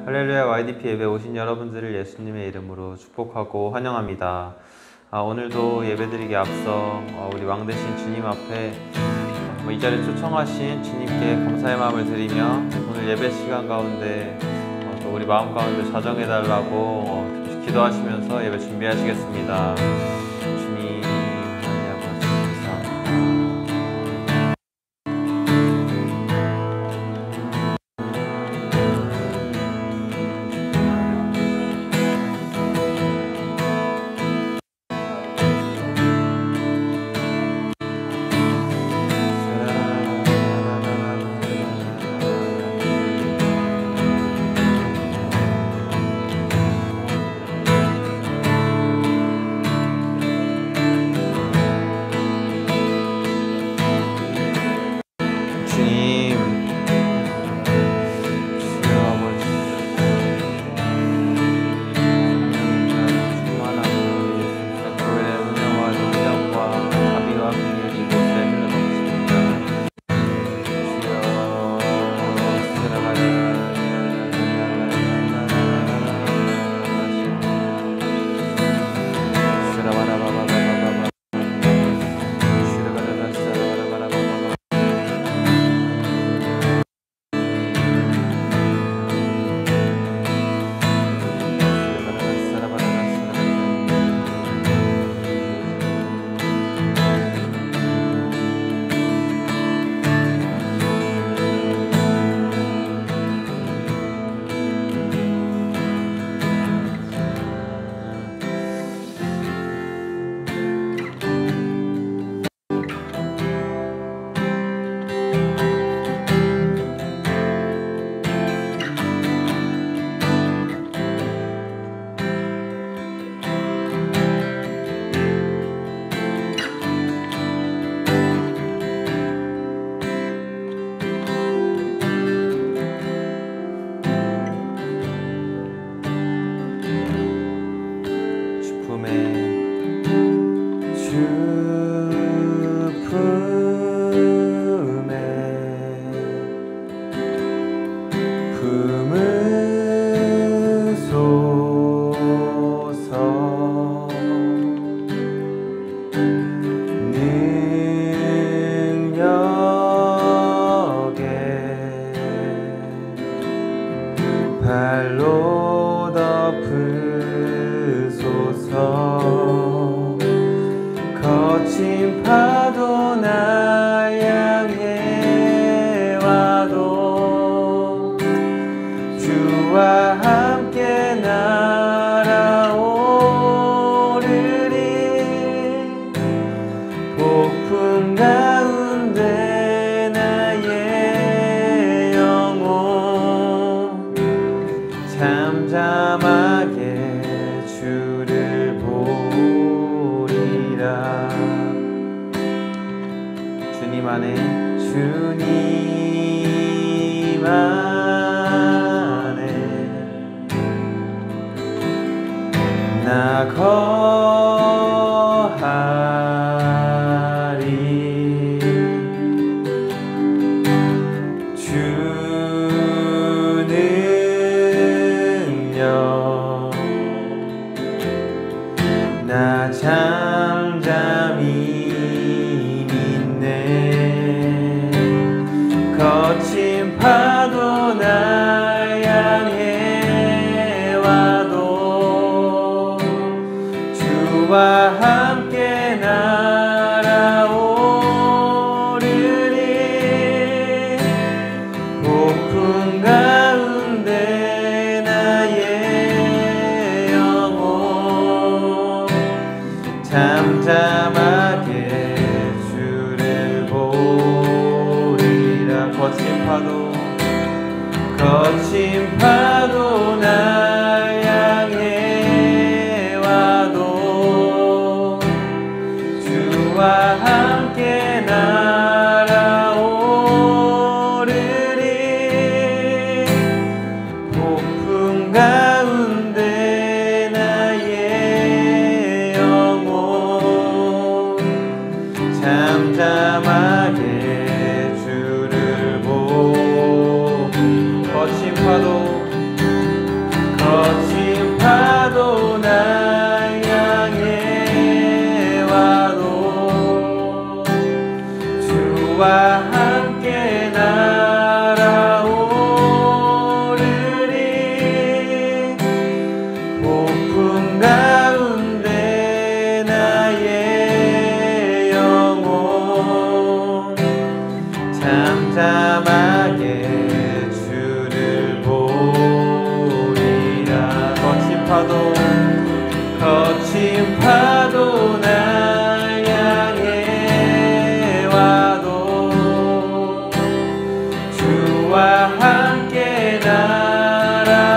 할렐루야 YDP 예배 오신 여러분들을 예수님의 이름으로 축복하고 환영합니다. 오늘도 예배드리기 앞서 우리 왕되신 주님 앞에 이 자리에 초청하신 주님께 감사의 마음을 드리며 오늘 예배 시간 가운데 또 우리 마음 가운데 자정해달라고 기도하시면서 예배 준비하시겠습니다. 주님 하나님 아버지 감사합니다. 발로 덮으소서. 거친 파도 나 향해 와도 주와 함께 날아오르리. 폭풍 가운데 나의 영혼 잠잠하게 주를 보리라. 주님 안에 주님 안에 나 거하리. 주는요 나 잠잠히 믿네. 거친 파도 나 향해 와도 주와 함께 날아오르리. 폭풍 가운데 나의 영혼 잠잠하게 주를 보리라. 거친 파도 나 향해 와도 주와 함께 날아오르리. 폭풍 가운데 나의 영혼 잠잠하게 주를 보리. 거친 파도 주와 함께 날아오르리. 폭풍 가운데 나의 영혼 잠잠하게 주를 보리라. 거친 파도 날 향해 와도 주와 함께 날아오르리.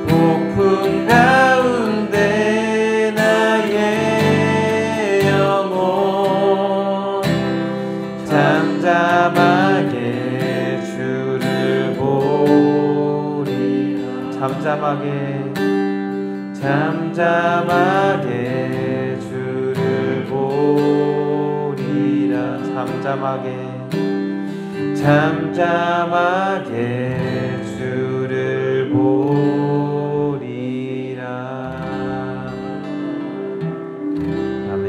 폭풍 가운데 나의 영혼 잠잠하게 주를 보리라. 잠잠하게 주를 보리라. 잠잠하게 주를 보리라. 아멘.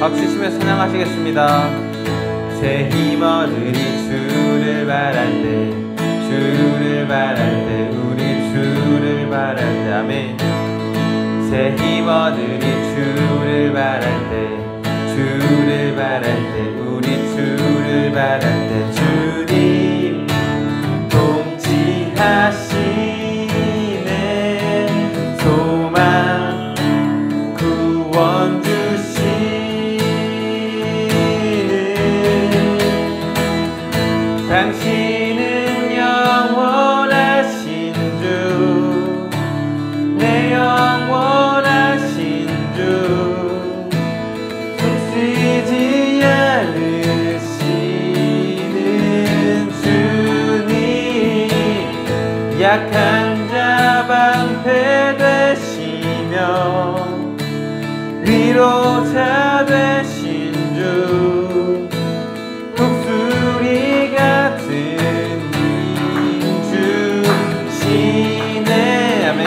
박수 치며 찬양하시겠습니다. 새 힘 얻으리 주를 바랄 때, 주를 바랄 때, 우리 주를 바랄 때. 아멘. 새 힘 얻으리 주를 바랄 때, 주를 바랄 때, 우리 주를 바랄 때. 주님 통치하시네. 소망 구원 당신은 영원하신 주, 내 영원하신 주, 속쓰지 않으시는 주님. 약한 자 방패 되시며 위로자 되신 주, 독수리 같은 힘 주시네. 아멘.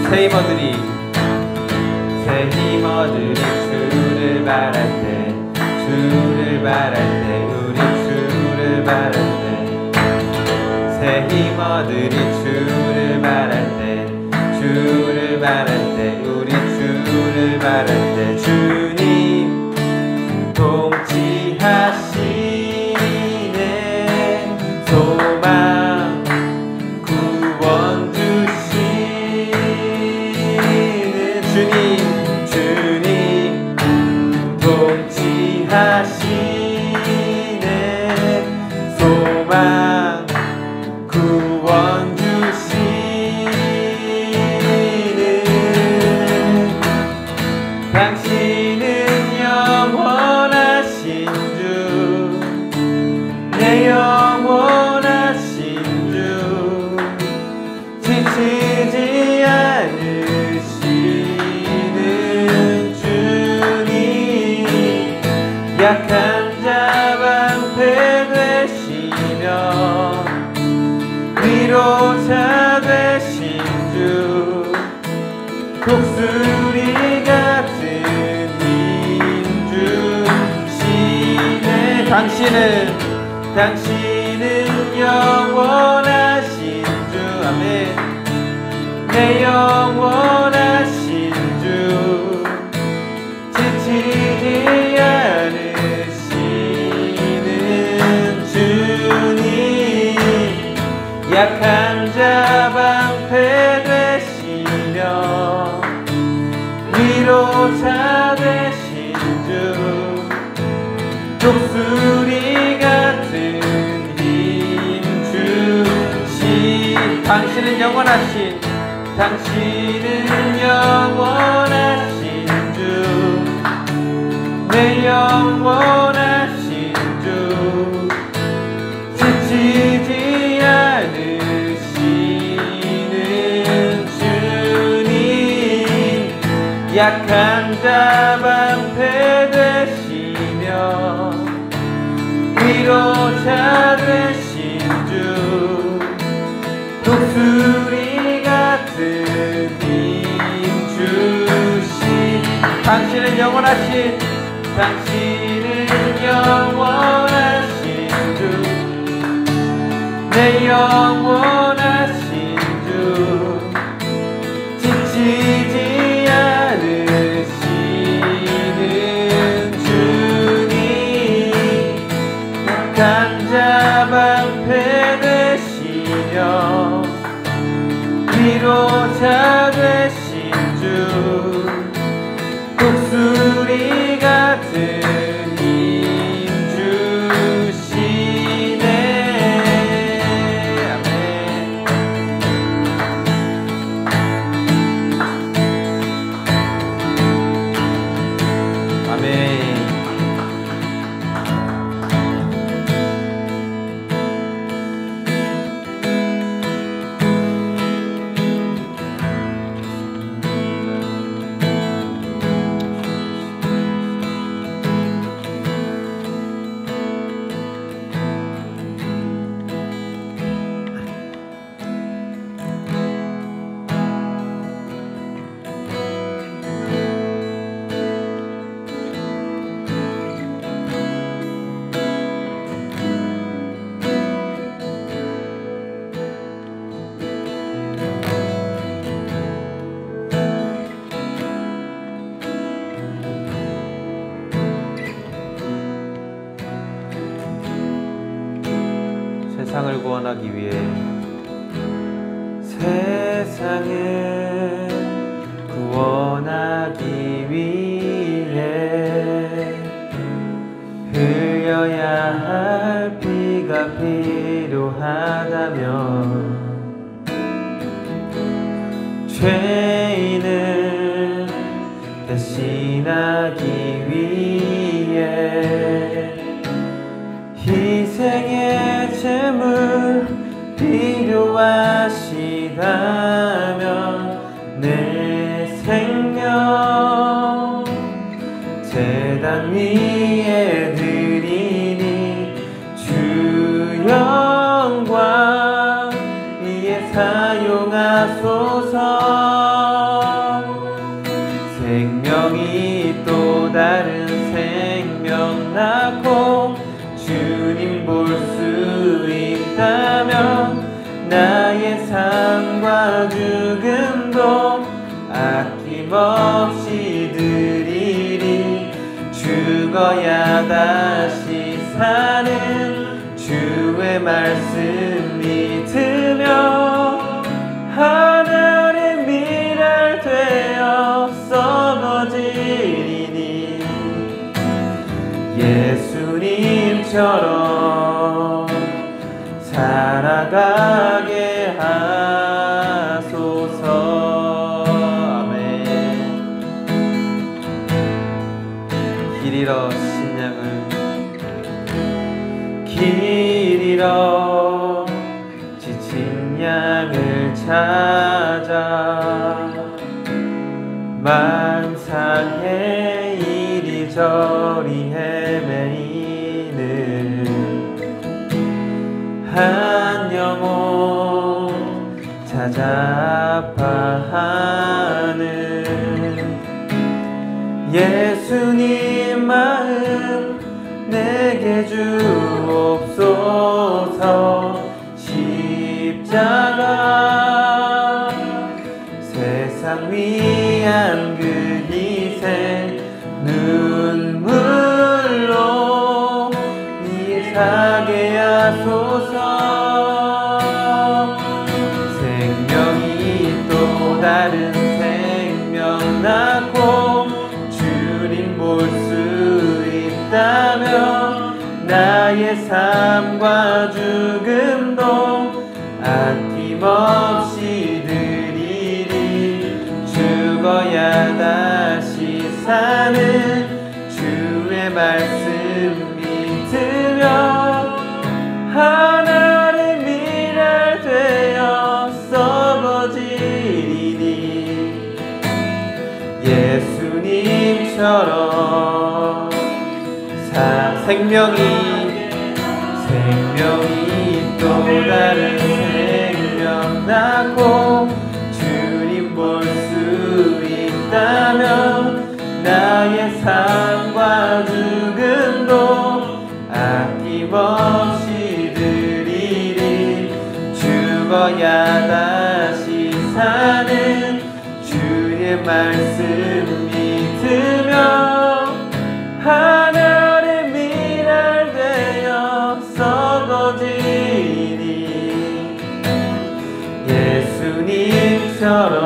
새 힘 얻으리 주를 바랄 때, 주를 바랄 때, 우리 주를 바랄 때. 새 힘 얻으리 주를 바랄 때, 주를 바랄 때, 우리 주를 바랄 때. 주님 통치하시네. 소망 구원 주시는 주님 통치하시네. 소망 구원 당신은 영원하신 주, 내 영원하신 주, 지치지 않으시는 주님. 약한 자 방패 되시며 위로자 되신 주, 독수리 같은 힘 주시네. 당신은 영원하신 주. 아멘. 내 영원하신 주, 지치지 않으시는 주님. 약한 자 방패 되시며 위로자 되신 주, 독수리 같은 힘 주시. 당신은 영원하신 주, 내 영원하신 주, 약한 자 방패 되시며 위로자 되신 주 독수리 같은 힘 주신 당신은 영원하신 주 내 영원하신 주 지치지 않으시는 주님 약한 자 방패 되시며 위로자 되신 주 독수리 같은 힘 주시네. 아멘. 세상을 구원하기 위해 세상을 구원하기 위해 흘려야 할 피가 필요하다면 죄인을 대신하기 위해 희생의 제물 필요하시다면 내 생명 제단 위에 드리니 주 영광 위에 사용하소서. 생명이 또 다른 생명 낳고 주님 볼 수 있다면 나의 삶과 죽음도 아낌없이 드리리. 죽어야 다시 사는 주의 말씀 믿으며 하늘의 미랄 되어 썩어지리니 예수님처럼 살아가게 하소서. 아멘. 길 잃어 신양을 길 잃어 지친 양을 찾아 만상에 이리저리 헤매이는 한 영혼 찾아 아파하는 예수님 마음 내게 주옵소서. 십자가 세상 위한 그 희생 눈물로 이해하게 하소서. 생명이 또 다른 생명 낳고 주님 볼 수 있다면 나의 삶과 죽음도 아낌없이 드리리. 죽어야 다시 사는 주의 말씀 믿으며 하나의 미랄 되어 썩어지리니 예수 주님처럼 생명이 또 다른 생명 낳고 주님 볼 수 있다면 나의 삶과 죽음도 아낌없이 드리리. 죽어야 다시 사는 주의 말씀 믿으며 하늘의 미랄 되어 썩어지니 예수님처럼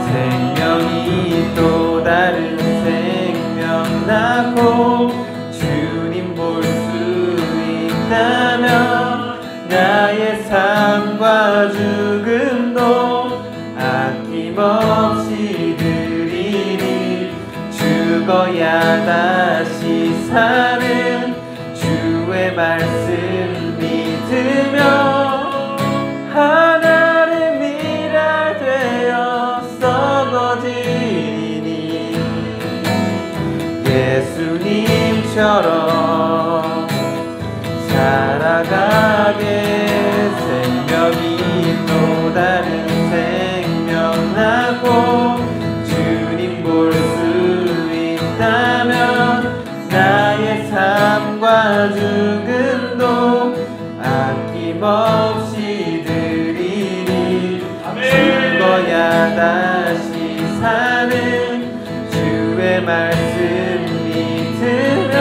생명이 또 다른 생명 낳고 주님 볼 수 있다면 나의 삶과 죽음도 아낌없이 드리리. 죽어야 다시 사는 주의 말씀 믿으며 하늘의 미랄 되어 썩어지니 예수님처럼 살아가게 생명이 또 다른 생명 낳고 주님 볼 수 있다면 나의 삶과 죽음도 아낌없이 드리리. 죽어야 다시 사는 주의 말씀 믿으며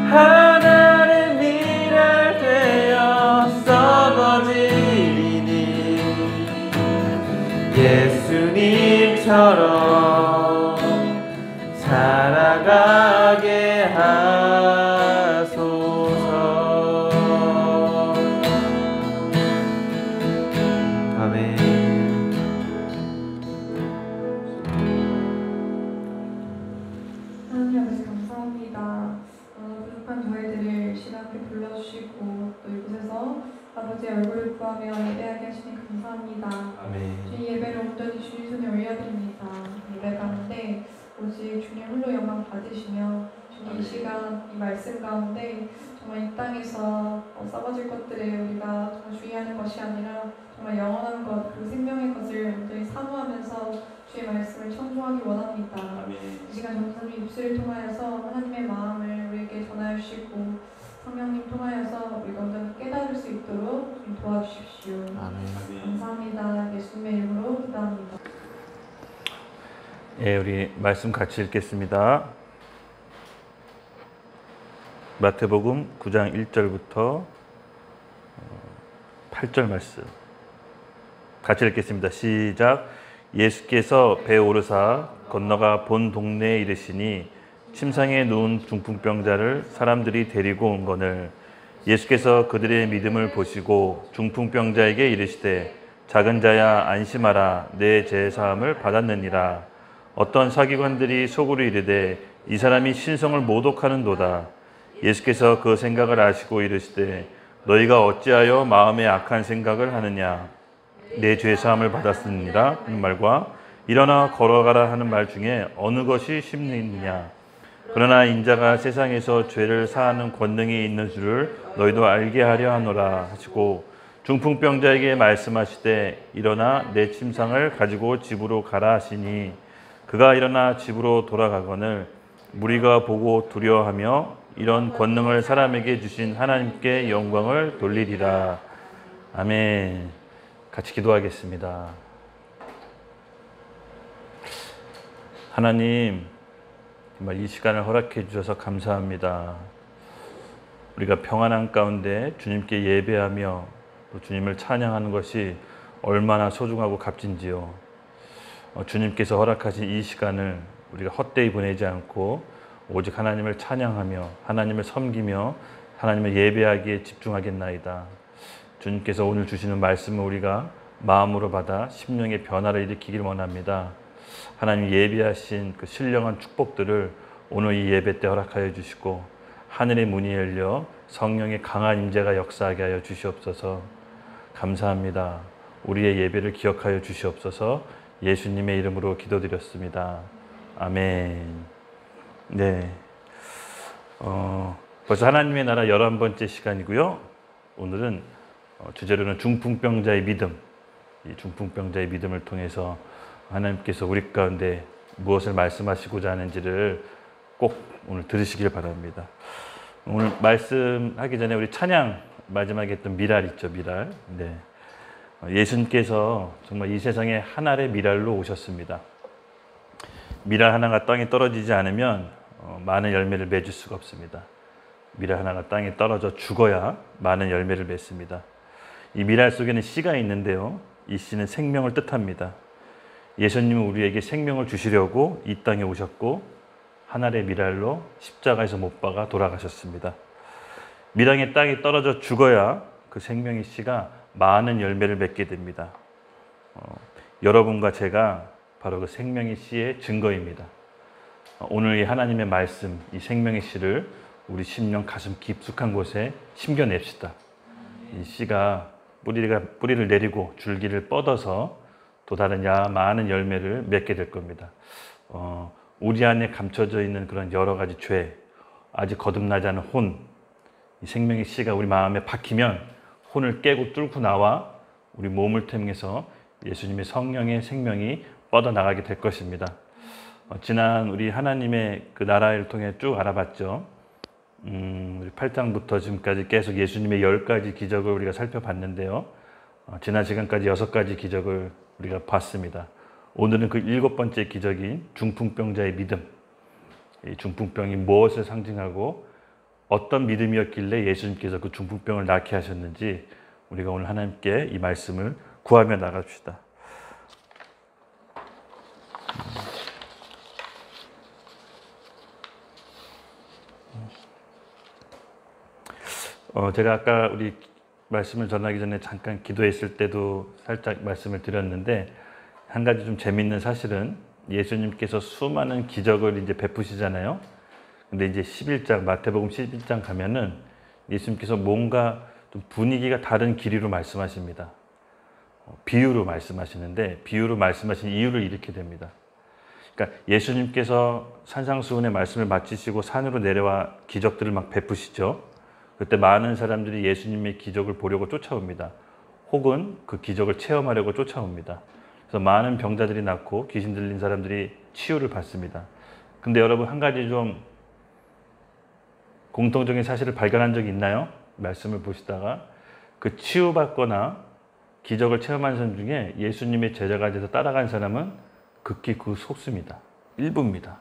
하늘의 미랄 되어 썩어지니 예수님처럼 살아가게 하소서. 아멘. 하나님 아버지 감사합니다. 부족한 저희들을 시간에 불러주시고 또 이곳에서 아버지의 얼굴을 구하며 예배하게 하시니 감사합니다. 아멘. 주님 예배를 온전히 주님 손에 올려드립니다. 예배 가운데 오직 주님 홀로 영광 받으시며 주님 이 시간 이 말씀 가운데 정말 이 땅에서 썩어질 것들을 우리가 정말 주의하는 것이 아니라 정말 영원한 것, 그 생명의 것을 온전히 사모하면서 주의 말씀을 청중하기 원합니다. 이 시간 전사님 입술을 통하여서 하나님의 마음을 우리에게 전하여 주시고 성령님 통하여서 우리가 온전히 깨달을 수 있도록 좀 도와주십시오. 감사합니다. 예수님의 이름으로 기도합니다. 예, 우리 말씀 같이 읽겠습니다. 마태복음 9장 1절부터 8절 말씀 같이 읽겠습니다. 시작. 예수께서 배에 오르사 건너가 본 동네에 이르시니 침상에 누운 중풍병자를 사람들이 데리고 온 거늘 예수께서 그들의 믿음을 보시고 중풍병자에게 이르시되 작은 자야 안심하라 내 죄 사함을 받았느니라. 어떤 사기관들이 속으로 이르되 이 사람이 신성을 모독하는도다. 예수께서 그 생각을 아시고 이르시되 너희가 어찌하여 마음에 악한 생각을 하느냐. 내 죄 사함을 받았느니라 하는 말과 일어나 걸어가라 하는 말 중에 어느 것이 쉽느냐. 그러나 인자가 세상에서 죄를 사하는 권능이 있는 줄을 너희도 알게 하려 하노라 하시고 중풍병자에게 말씀하시되 일어나 내 침상을 가지고 집으로 가라 하시니 그가 일어나 집으로 돌아가거늘 무리가 보고 두려워하며 이런 권능을 사람에게 주신 하나님께 영광을 돌리리라. 아멘. 같이 기도하겠습니다. 하나님, 정말 이 시간을 허락해 주셔서 감사합니다. 우리가 평안한 가운데 주님께 예배하며 또 주님을 찬양하는 것이 얼마나 소중하고 값진지요. 주님께서 허락하신 이 시간을 우리가 헛되이 보내지 않고 오직 하나님을 찬양하며 하나님을 섬기며 하나님을 예배하기에 집중하겠나이다. 주님께서 오늘 주시는 말씀을 우리가 마음으로 받아 심령의 변화를 일으키기를 원합니다. 하나님 예비하신 그 신령한 축복들을 오늘 이 예배 때 허락하여 주시고 하늘의 문이 열려 성령의 강한 임재가 역사하게 하여 주시옵소서. 감사합니다. 우리의 예배를 기억하여 주시옵소서. 예수님의 이름으로 기도드렸습니다. 아멘. 네. 벌써 하나님의 나라 11번째 시간이고요. 오늘은 주제로는 중풍병자의 믿음, 이 중풍병자의 믿음을 통해서 하나님께서 우리 가운데 무엇을 말씀하시고자 하는지를 꼭 오늘 들으시길 바랍니다. 오늘 말씀하기 전에 우리 찬양 마지막에 했던 미랄 있죠, 미랄. 네. 예수님께서 정말 이 세상에 한 알의 미랄로 오셨습니다. 미랄 하나가 땅에 떨어지지 않으면 많은 열매를 맺을 수가 없습니다. 미랄 하나가 땅에 떨어져 죽어야 많은 열매를 맺습니다. 이 미랄 속에는 씨가 있는데요. 이 씨는 생명을 뜻합니다. 예수님은 우리에게 생명을 주시려고 이 땅에 오셨고 한 알의 미랄로 십자가에서 못 박아 돌아가셨습니다. 미랄이 땅에 떨어져 죽어야 그 생명의 씨가 많은 열매를 맺게 됩니다. 여러분과 제가 바로 그 생명의 씨의 증거입니다. 오늘 이 하나님의 말씀, 이 생명의 씨를 우리 심령 가슴 깊숙한 곳에 심겨냅시다. 이 씨가 뿌리를 내리고 줄기를 뻗어서 또 다른 많은 열매를 맺게 될 겁니다. 우리 안에 감춰져 있는 그런 여러 가지 죄, 아직 거듭나지 않은 혼, 이 생명의 씨가 우리 마음에 박히면 혼을 깨고 뚫고 나와 우리 몸을 통해서 예수님의 성령의 생명이 뻗어나가게 될 것입니다. 지난 우리 하나님의 그 나라를 통해 쭉 알아봤죠. 우리 8장부터 지금까지 계속 예수님의 10가지 기적을 우리가 살펴봤는데요. 지난 시간까지 6가지 기적을 우리가 봤습니다. 오늘은 그 7번째 기적인 중풍병자의 믿음. 이 중풍병이 무엇을 상징하고 어떤 믿음이었길래 예수님께서 그 중풍병을 낫게 하셨는지 우리가 오늘 하나님께 이 말씀을 구하며 나갑시다. 제가 아까 우리 말씀을 전하기 전에 잠깐 기도했을 때도 살짝 말씀을 드렸는데 한 가지 좀 재밌는 사실은 예수님께서 수많은 기적을 이제 베푸시잖아요. 근데 이제 11장, 마태복음 11장 가면은 예수님께서 뭔가 좀 분위기가 다른 길이로 말씀하십니다. 비유로 말씀하시는데 비유로 말씀하신 이유를 이렇게 됩니다. 그러니까 예수님께서 산상수훈의 말씀을 마치시고 산으로 내려와 기적들을 막 베푸시죠. 그때 많은 사람들이 예수님의 기적을 보려고 쫓아옵니다. 혹은 그 기적을 체험하려고 쫓아옵니다. 그래서 많은 병자들이 낫고 귀신 들린 사람들이 치유를 받습니다. 근데 여러분 한 가지 좀 공통적인 사실을 발견한 적이 있나요? 말씀을 보시다가 그 치유받거나 기적을 체험한 사람 중에 예수님의 제자가 돼서 따라간 사람은 극히 그 속수입니다. 일부입니다.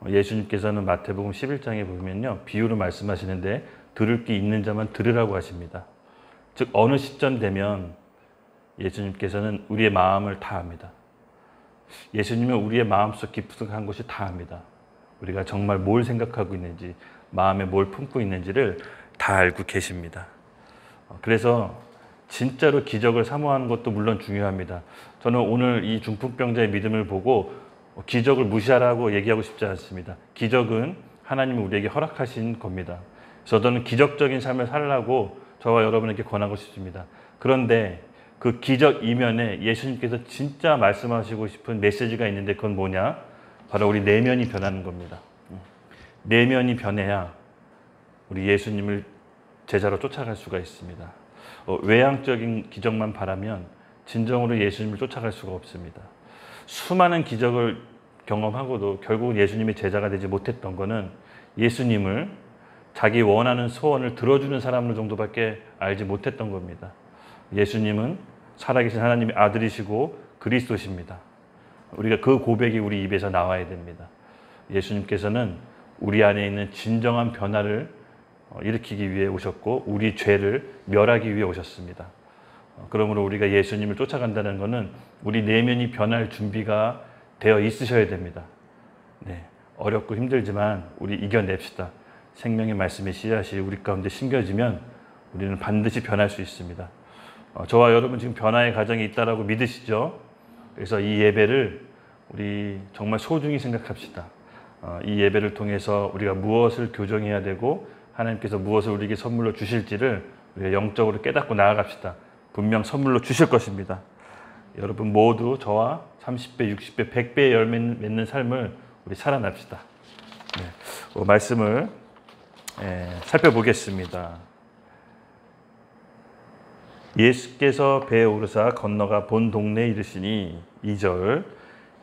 예수님께서는 마태복음 11장에 보면요. 비유로 말씀하시는데 들을 귀 있는 자만 들으라고 하십니다. 즉 어느 시점 되면 예수님께서는 우리의 마음을 다 압니다. 예수님은 우리의 마음속 깊숙한 곳이 다 압니다. 우리가 정말 뭘 생각하고 있는지 마음에 뭘 품고 있는지를 다 알고 계십니다. 그래서 진짜로 기적을 사모하는 것도 물론 중요합니다. 저는 오늘 이 중풍병자의 믿음을 보고 기적을 무시하라고 얘기하고 싶지 않습니다. 기적은 하나님이 우리에게 허락하신 겁니다. 저는 기적적인 삶을 살라고 저와 여러분에게 권하고 싶습니다. 그런데 그 기적 이면에 예수님께서 진짜 말씀하시고 싶은 메시지가 있는데 그건 뭐냐? 바로 우리 내면이 변하는 겁니다. 내면이 변해야 우리 예수님을 제자로 쫓아갈 수가 있습니다. 외향적인 기적만 바라면 진정으로 예수님을 쫓아갈 수가 없습니다. 수많은 기적을 경험하고도 결국 예수님의 제자가 되지 못했던 것은 예수님을 자기 원하는 소원을 들어주는 사람 정도밖에 알지 못했던 겁니다. 예수님은 살아계신 하나님의 아들이시고 그리스도십니다. 우리가 그 고백이 우리 입에서 나와야 됩니다. 예수님께서는 우리 안에 있는 진정한 변화를 일으키기 위해 오셨고 우리 죄를 멸하기 위해 오셨습니다. 그러므로 우리가 예수님을 쫓아간다는 것은 우리 내면이 변할 준비가 되어 있으셔야 됩니다. 네, 어렵고 힘들지만 우리 이겨냅시다. 생명의 말씀의 씨앗이 우리 가운데 심겨지면 우리는 반드시 변할 수 있습니다. 저와 여러분 지금 변화의 과정이 있다라고 믿으시죠? 그래서 이 예배를 우리 정말 소중히 생각합시다. 이 예배를 통해서 우리가 무엇을 교정해야 되고 하나님께서 무엇을 우리에게 선물로 주실지를 우리가 영적으로 깨닫고 나아갑시다. 분명 선물로 주실 것입니다. 여러분 모두 저와 30배, 60배, 100배의 열매 맺는 삶을 우리 살아납시다. 네, 말씀을 살펴보겠습니다. 예수께서 배에 오르사 건너가 본 동네에 이르시니 2절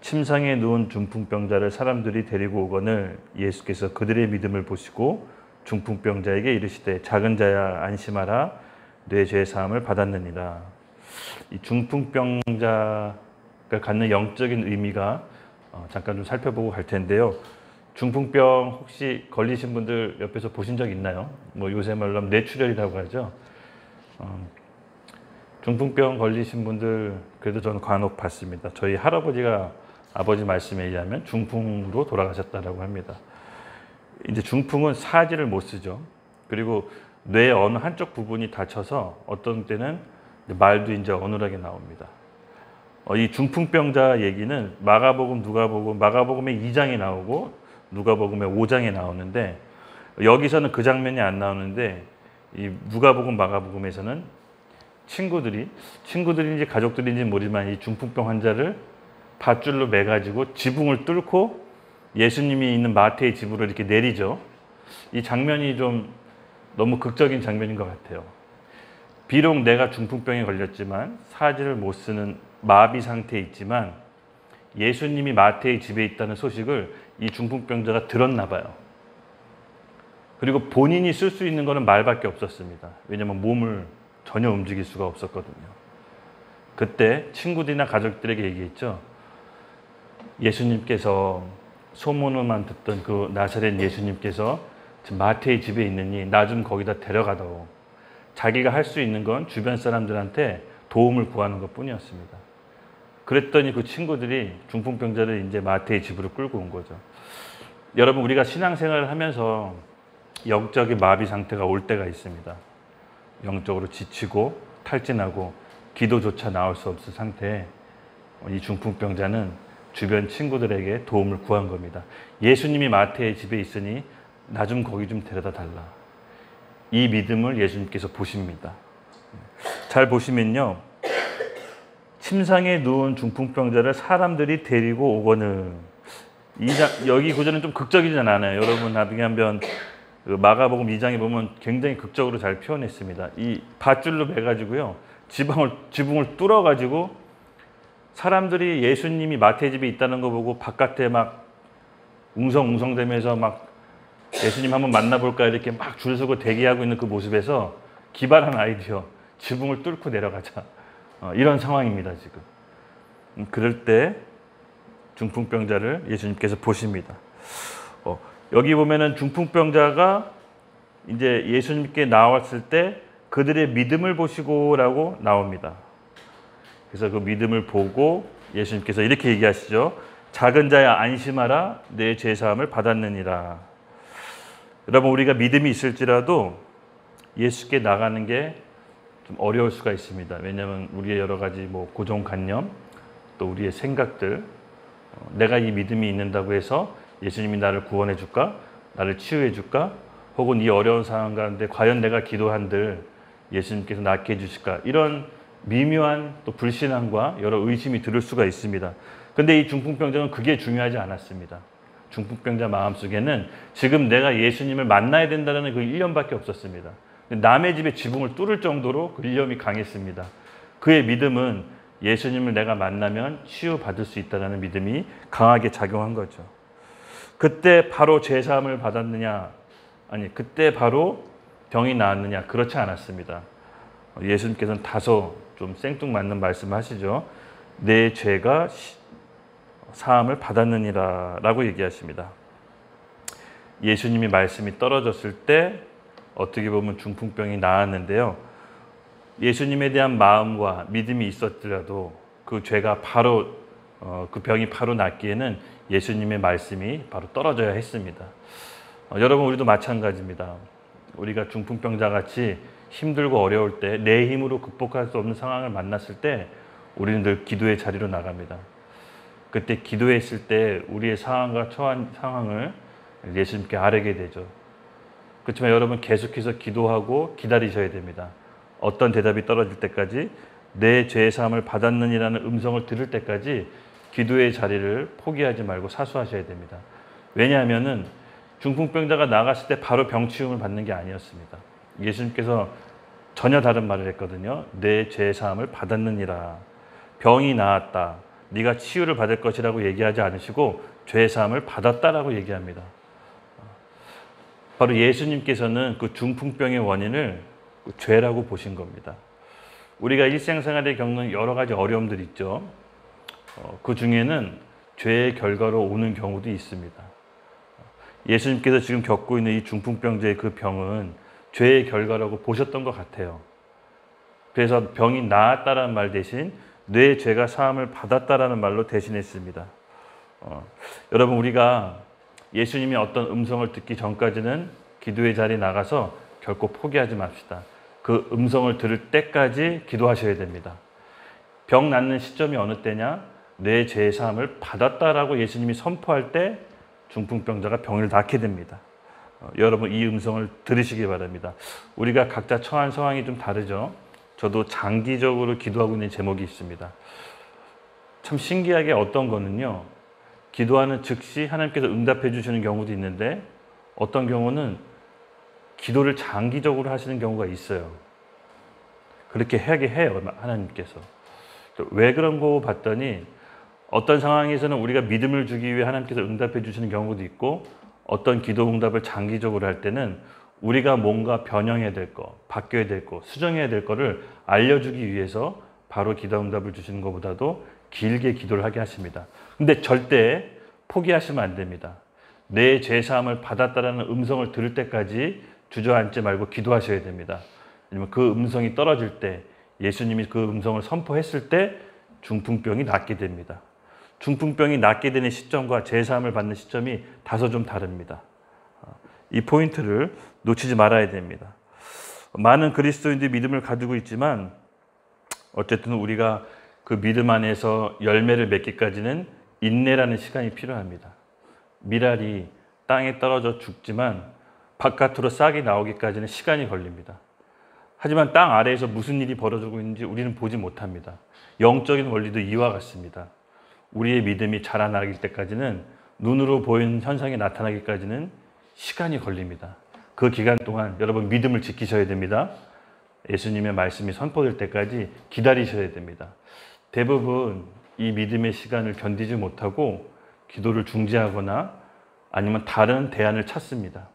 침상에 누운 중풍병자를 사람들이 데리고 오거늘 예수께서 그들의 믿음을 보시고 중풍병자에게 이르시되 작은 자야 안심하라 내 죄 사함을 받았느니라. 이 중풍병자가 갖는 영적인 의미가 잠깐 좀 살펴보고 갈 텐데요. 중풍병 혹시 걸리신 분들 옆에서 보신 적 있나요? 뭐 요새 말로 하면 뇌출혈이라고 하죠. 중풍병 걸리신 분들 그래도 저는 간혹 봤습니다. 저희 할아버지가 아버지 말씀에 의하면 중풍으로 돌아가셨다라고 합니다. 이제 중풍은 사지를 못 쓰죠. 그리고 뇌 어느 한쪽 부분이 다쳐서 어떤 때는 말도 이제 어눌하게 나옵니다. 이 중풍병자 얘기는 마가복음, 누가복음, 마가복음에 2장에 나오고 누가복음에 5장에 나오는데 여기서는 그 장면이 안 나오는데 이 누가복음, 마가복음에서는 친구들인지 가족들인지 모르지만 이 중풍병 환자를 밧줄로 매가지고 지붕을 뚫고 예수님이 있는 마태의 집으로 이렇게 내리죠. 이 장면이 좀 너무 극적인 장면인 것 같아요. 비록 내가 중풍병에 걸렸지만 사지를 못 쓰는 마비 상태에 있지만 예수님이 마태의 집에 있다는 소식을 이 중풍병자가 들었나 봐요. 그리고 본인이 쓸 수 있는 것은 말밖에 없었습니다. 왜냐하면 몸을 전혀 움직일 수가 없었거든요. 그때 친구들이나 가족들에게 얘기했죠. 예수님께서 소문만 듣던 그 나사렛 예수님께서 지금 마태의 집에 있느니 나 좀 거기다 데려가다오. 자기가 할 수 있는 건 주변 사람들한테 도움을 구하는 것뿐이었습니다. 그랬더니 그 친구들이 중풍병자를 이제 마태의 집으로 끌고 온 거죠. 여러분 우리가 신앙생활을 하면서 영적인 마비 상태가 올 때가 있습니다. 영적으로 지치고 탈진하고 기도조차 나올 수 없을 상태에 이 중풍병자는 주변 친구들에게 도움을 구한 겁니다. 예수님이 마태의 집에 있으니 나 좀 거기 좀 데려다 달라. 이 믿음을 예수님께서 보십니다. 잘 보시면요. 침상에 누운 중풍병자를 사람들이 데리고 오거늘. 여기 구절은 좀 극적이지 않아요. 여러분 나중에 한번 마가복음 2장에 보면 굉장히 극적으로 잘 표현했습니다. 이 밧줄로 매가지고요. 지붕을 뚫어가지고 사람들이 예수님이 마태의 집에 있다는 거 보고 바깥에 막 웅성웅성대면서 막 예수님 한번 만나볼까 이렇게 막 줄 서고 대기하고 있는 그 모습에서 기발한 아이디어, 지붕을 뚫고 내려가자. 이런 상황입니다, 지금. 그럴 때 중풍병자를 예수님께서 보십니다. 여기 보면은 중풍병자가 이제 예수님께 나왔을 때 그들의 믿음을 보시고라고 나옵니다. 그래서 그 믿음을 보고 예수님께서 이렇게 얘기하시죠. 작은 자야 안심하라 내 죄사함을 받았느니라. 여러분 우리가 믿음이 있을지라도 예수께 나가는 게 좀 어려울 수가 있습니다. 왜냐하면 우리의 여러 가지 뭐 고정관념 또 우리의 생각들 내가 이 믿음이 있는다고 해서 예수님이 나를 구원해 줄까? 나를 치유해 줄까? 혹은 이 어려운 상황 가운데 과연 내가 기도한들 예수님께서 낫게 해주실까? 이런 미묘한 또 불신앙과 여러 의심이 들을 수가 있습니다. 근데 이 중풍병자는 그게 중요하지 않았습니다. 중풍병자 마음속에는 지금 내가 예수님을 만나야 된다는 그 일념밖에 없었습니다. 남의 집에 지붕을 뚫을 정도로 그 일념이 강했습니다. 그의 믿음은 예수님을 내가 만나면 치유받을 수 있다는 믿음이 강하게 작용한 거죠. 그때 바로 죄사함을 받았느냐? 아니, 그때 바로 병이 나았느냐? 그렇지 않았습니다. 예수님께서는 다소 좀 생뚱맞는 말씀을 하시죠. 내 죄가 사함을 받았느니라 라고 얘기하십니다. 예수님이 말씀이 떨어졌을 때 어떻게 보면 중풍병이 나았는데요. 예수님에 대한 마음과 믿음이 있었더라도 그 죄가 바로 그 병이 바로 낫기에는 예수님의 말씀이 바로 떨어져야 했습니다. 여러분 우리도 마찬가지입니다. 우리가 중풍병자 같이 힘들고 어려울 때 내 힘으로 극복할 수 없는 상황을 만났을 때 우리는 늘 기도의 자리로 나갑니다. 그때 기도했을 때 우리의 상황과 처한 상황을 예수님께 아뢰게 되죠. 그렇지만 여러분 계속해서 기도하고 기다리셔야 됩니다. 어떤 대답이 떨어질 때까지, 내 죄 사함을 받았느니라는 음성을 들을 때까지 기도의 자리를 포기하지 말고 사수하셔야 됩니다. 왜냐하면은 중풍병자가 나갔을 때 바로 병치움을 받는 게 아니었습니다. 예수님께서 전혀 다른 말을 했거든요. 내 죄 사함을 받았느니라. 병이 나았다, 네가 치유를 받을 것이라고 얘기하지 않으시고 죄 사함을 받았다라고 얘기합니다. 바로 예수님께서는 그 중풍병의 원인을 죄라고 보신 겁니다. 우리가 일상생활에 겪는 여러 가지 어려움들이 있죠. 그 중에는 죄의 결과로 오는 경우도 있습니다. 예수님께서 지금 겪고 있는 이 중풍병자의 그 병은 죄의 결과라고 보셨던 것 같아요. 그래서 병이 나았다라는 말 대신 내 죄가 사함을 받았다라는 말로 대신했습니다. 여러분, 우리가 예수님이 어떤 음성을 듣기 전까지는 기도의 자리에 나가서 결코 포기하지 맙시다. 그 음성을 들을 때까지 기도하셔야 됩니다. 병 낫는 시점이 어느 때냐? 내 죄 사함을 받았다라고 예수님이 선포할 때 중풍병자가 병을 낫게 됩니다. 여러분, 이 음성을 들으시기 바랍니다. 우리가 각자 처한 상황이 좀 다르죠. 저도 장기적으로 기도하고 있는 제목이 있습니다. 참 신기하게 어떤 거는요, 기도하는 즉시 하나님께서 응답해 주시는 경우도 있는데 어떤 경우는 기도를 장기적으로 하시는 경우가 있어요. 그렇게 하게 해요, 하나님께서. 왜 그런 거 봤더니 어떤 상황에서는 우리가 믿음을 주기 위해 하나님께서 응답해 주시는 경우도 있고, 어떤 기도 응답을 장기적으로 할 때는 우리가 뭔가 변형해야 될 거, 바뀌어야 될 거, 수정해야 될 거를 알려주기 위해서 바로 기도 응답을 주시는 것보다도 길게 기도를 하게 하십니다. 근데 절대 포기하시면 안 됩니다. 내 죄 사함을 받았다라는 음성을 들을 때까지 주저앉지 말고 기도하셔야 됩니다. 왜냐면 그 음성이 떨어질 때, 예수님이 그 음성을 선포했을 때 중풍병이 낫게 됩니다. 중풍병이 낫게 되는 시점과 죄 사함을 받는 시점이 다소 좀 다릅니다. 이 포인트를 놓치지 말아야 됩니다. 많은 그리스도인들이 믿음을 가지고 있지만 어쨌든 우리가 그 믿음 안에서 열매를 맺기까지는 인내라는 시간이 필요합니다. 밀알이 땅에 떨어져 죽지만 바깥으로 싹이 나오기까지는 시간이 걸립니다. 하지만 땅 아래에서 무슨 일이 벌어지고 있는지 우리는 보지 못합니다. 영적인 원리도 이와 같습니다. 우리의 믿음이 자라나길 때까지는, 눈으로 보이는 현상이 나타나기까지는 시간이 걸립니다. 그 기간 동안 여러분 믿음을 지키셔야 됩니다. 예수님의 말씀이 선포될 때까지 기다리셔야 됩니다. 대부분 이 믿음의 시간을 견디지 못하고 기도를 중지하거나 아니면 다른 대안을 찾습니다.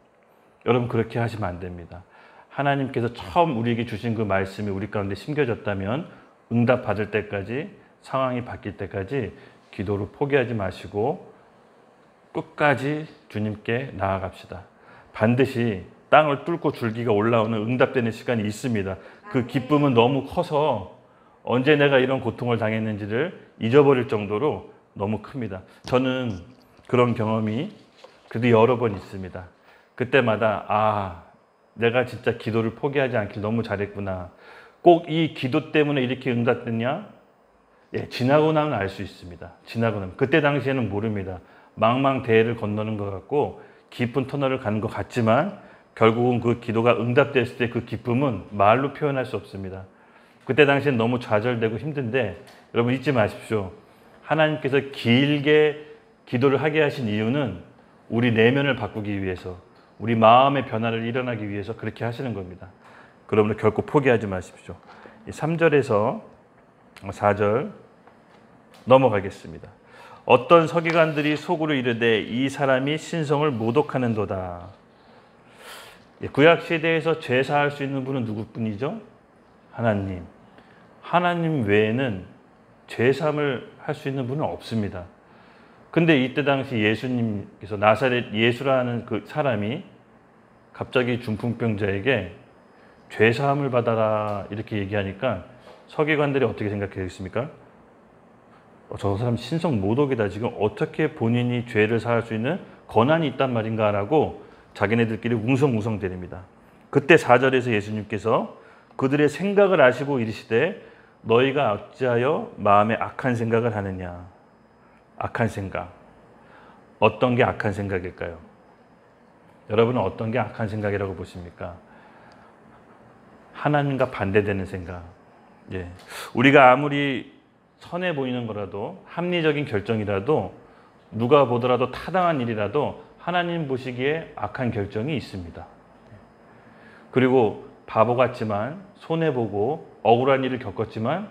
여러분, 그렇게 하시면 안 됩니다. 하나님께서 처음 우리에게 주신 그 말씀이 우리 가운데 심겨졌다면 응답 받을 때까지, 상황이 바뀔 때까지 기도를 포기하지 마시고 끝까지 주님께 나아갑시다. 반드시 땅을 뚫고 줄기가 올라오는 응답되는 시간이 있습니다. 그 기쁨은 너무 커서 언제 내가 이런 고통을 당했는지를 잊어버릴 정도로 너무 큽니다. 저는 그런 경험이 그래도 여러 번 있습니다. 그때마다 내가 진짜 기도를 포기하지 않길 너무 잘했구나. 꼭 이 기도 때문에 이렇게 응답됐냐? 지나고 나면 알 수 있습니다. 지나고 나면. 그때 당시에는 모릅니다. 망망대해를 건너는 것 같고 깊은 터널을 가는 것 같지만 결국은 그 기도가 응답됐을 때 그 기쁨은 말로 표현할 수 없습니다. 그때 당시엔 너무 좌절되고 힘든데 여러분 잊지 마십시오. 하나님께서 길게 기도를 하게 하신 이유는 우리 내면을 바꾸기 위해서, 우리 마음의 변화를 일어나기 위해서 그렇게 하시는 겁니다. 그러므로 결코 포기하지 마십시오. 3절에서 4절 넘어가겠습니다. 어떤 서기관들이 속으로 이르되 이 사람이 신성을 모독하는도다. 구약 시대에서 죄 사할 수 있는 분은 누구뿐이죠? 하나님. 하나님 외에는 죄 사함을 할 수 있는 분은 없습니다. 근데 이때 당시 예수님께서 나사렛 예수라는 그 사람이 갑자기 중풍병자에게 죄 사함을 받아라 이렇게 얘기하니까 서기관들이 어떻게 생각했습니까? 저 사람 신성 모독이다. 지금 어떻게 본인이 죄를 사할 수 있는 권한이 있단 말인가라고 자기네들끼리 웅성웅성대립니다. 그때 4절에서 예수님께서 그들의 생각을 아시고 이르시되 너희가 어찌하여 마음에 악한 생각을 하느냐. 악한 생각. 어떤 게 악한 생각일까요? 여러분은 어떤 게 악한 생각이라고 보십니까? 하나님과 반대되는 생각. 예. 우리가 아무리 선해 보이는 거라도 합리적인 결정이라도 누가 보더라도 타당한 일이라도 하나님 보시기에 악한 결정이 있습니다. 그리고 바보 같지만 손해보고 억울한 일을 겪었지만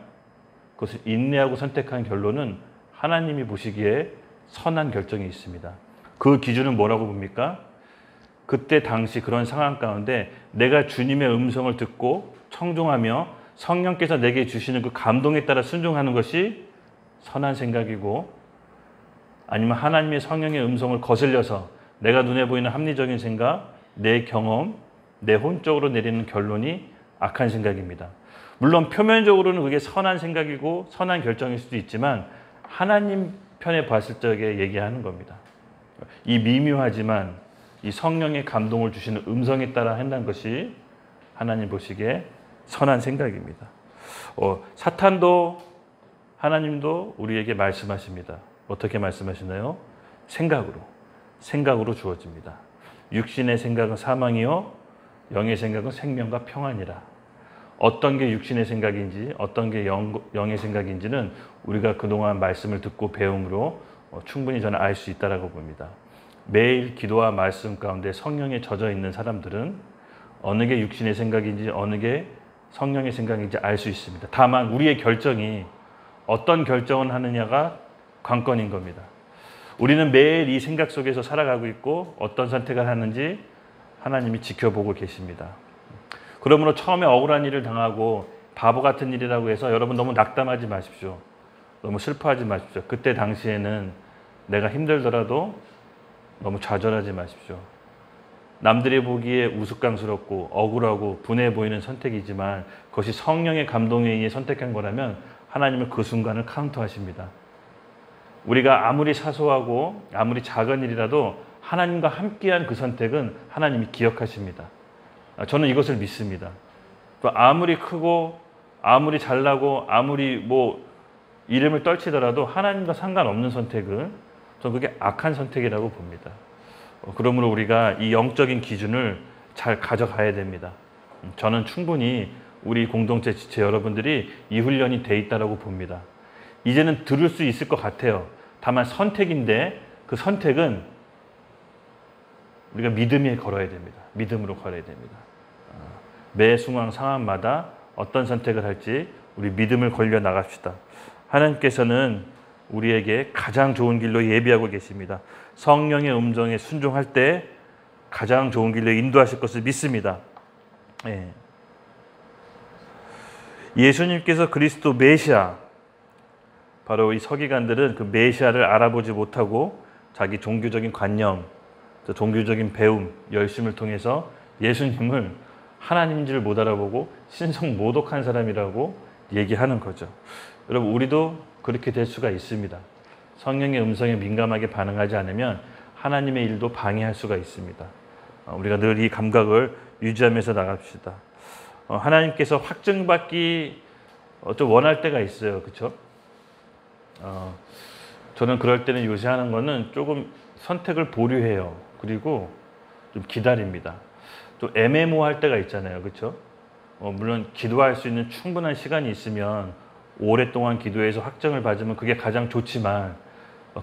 그것을 인내하고 선택한 결론은 하나님이 보시기에 선한 결정이 있습니다. 그 기준은 뭐라고 봅니까? 그때 당시 그런 상황 가운데 내가 주님의 음성을 듣고 청종하며 성령께서 내게 주시는 그 감동에 따라 순종하는 것이 선한 생각이고, 아니면 하나님의 성령의 음성을 거슬려서 내가 눈에 보이는 합리적인 생각, 내 경험, 내 혼적으로 내리는 결론이 악한 생각입니다. 물론 표면적으로는 그게 선한 생각이고 선한 결정일 수도 있지만 하나님 편에 봤을 적에 얘기하는 겁니다. 이 미묘하지만 이 성령의 감동을 주시는 음성에 따라 한다는 것이 하나님 보시기에 선한 생각입니다. 사탄도 하나님도 우리에게 말씀하십니다. 어떻게 말씀하시나요? 생각으로 주어집니다. 육신의 생각은 사망이요 영의 생각은 생명과 평안이라. 어떤 게 육신의 생각인지 어떤 게 영의 생각인지는 우리가 그동안 말씀을 듣고 배움으로 충분히 저는 알 수 있다고 봅니다. 매일 기도와 말씀 가운데 성령에 젖어 있는 사람들은 어느 게 육신의 생각인지 어느 게 성령의 생각인지 알 수 있습니다. 다만 우리의 결정이 어떤 결정을 하느냐가 관건인 겁니다. 우리는 매일 이 생각 속에서 살아가고 있고 어떤 선택을 하는지 하나님이 지켜보고 계십니다. 그러므로 처음에 억울한 일을 당하고 바보 같은 일이라고 해서 여러분 너무 낙담하지 마십시오. 너무 슬퍼하지 마십시오. 그때 당시에는 내가 힘들더라도 너무 좌절하지 마십시오. 남들이 보기에 우스꽝스럽고 억울하고 분해 보이는 선택이지만 그것이 성령의 감동에 의해 선택한 거라면 하나님은 그 순간을 카운트하십니다. 우리가 아무리 사소하고 아무리 작은 일이라도 하나님과 함께한 그 선택은 하나님이 기억하십니다. 저는 이것을 믿습니다. 또 아무리 크고 아무리 잘나고 아무리 이름을 떨치더라도 하나님과 상관없는 선택은 저는 그게 악한 선택이라고 봅니다. 그러므로 우리가 이 영적인 기준을 잘 가져가야 됩니다. 저는 충분히 우리 공동체 지체 여러분들이 이 훈련이 돼 있다고 봅니다. 이제는 들을 수 있을 것 같아요. 다만 선택인데 그 선택은 우리가 믿음에 걸어야 됩니다. 믿음으로 걸어야 됩니다. 매 순간 상황마다 어떤 선택을 할지 우리 믿음을 걸려 나갑시다. 하나님께서는 우리에게 가장 좋은 길로 예비하고 계십니다. 성령의 음성에 순종할 때 가장 좋은 길로 인도하실 것을 믿습니다. 예수님께서 그리스도 메시아, 바로 이 서기관들은 그 메시아를 알아보지 못하고 자기 종교적인 관념, 종교적인 배움, 열심을 통해서 예수님을 하나님인 줄 못 알아보고 신성모독한 사람이라고 얘기하는 거죠. 여러분, 우리도 그렇게 될 수가 있습니다. 성령의 음성에 민감하게 반응하지 않으면 하나님의 일도 방해할 수가 있습니다. 우리가 늘 이 감각을 유지하면서 나갑시다. 하나님께서 확증받기 좀 원할 때가 있어요. 그렇죠? 저는 그럴 때는 요새 하는 거는 조금 선택을 보류해요. 그리고 좀 기다립니다. 좀 애매모호할 때가 있잖아요. 그렇죠? 물론 기도할 수 있는 충분한 시간이 있으면 오랫동안 기도해서 확정을 받으면 그게 가장 좋지만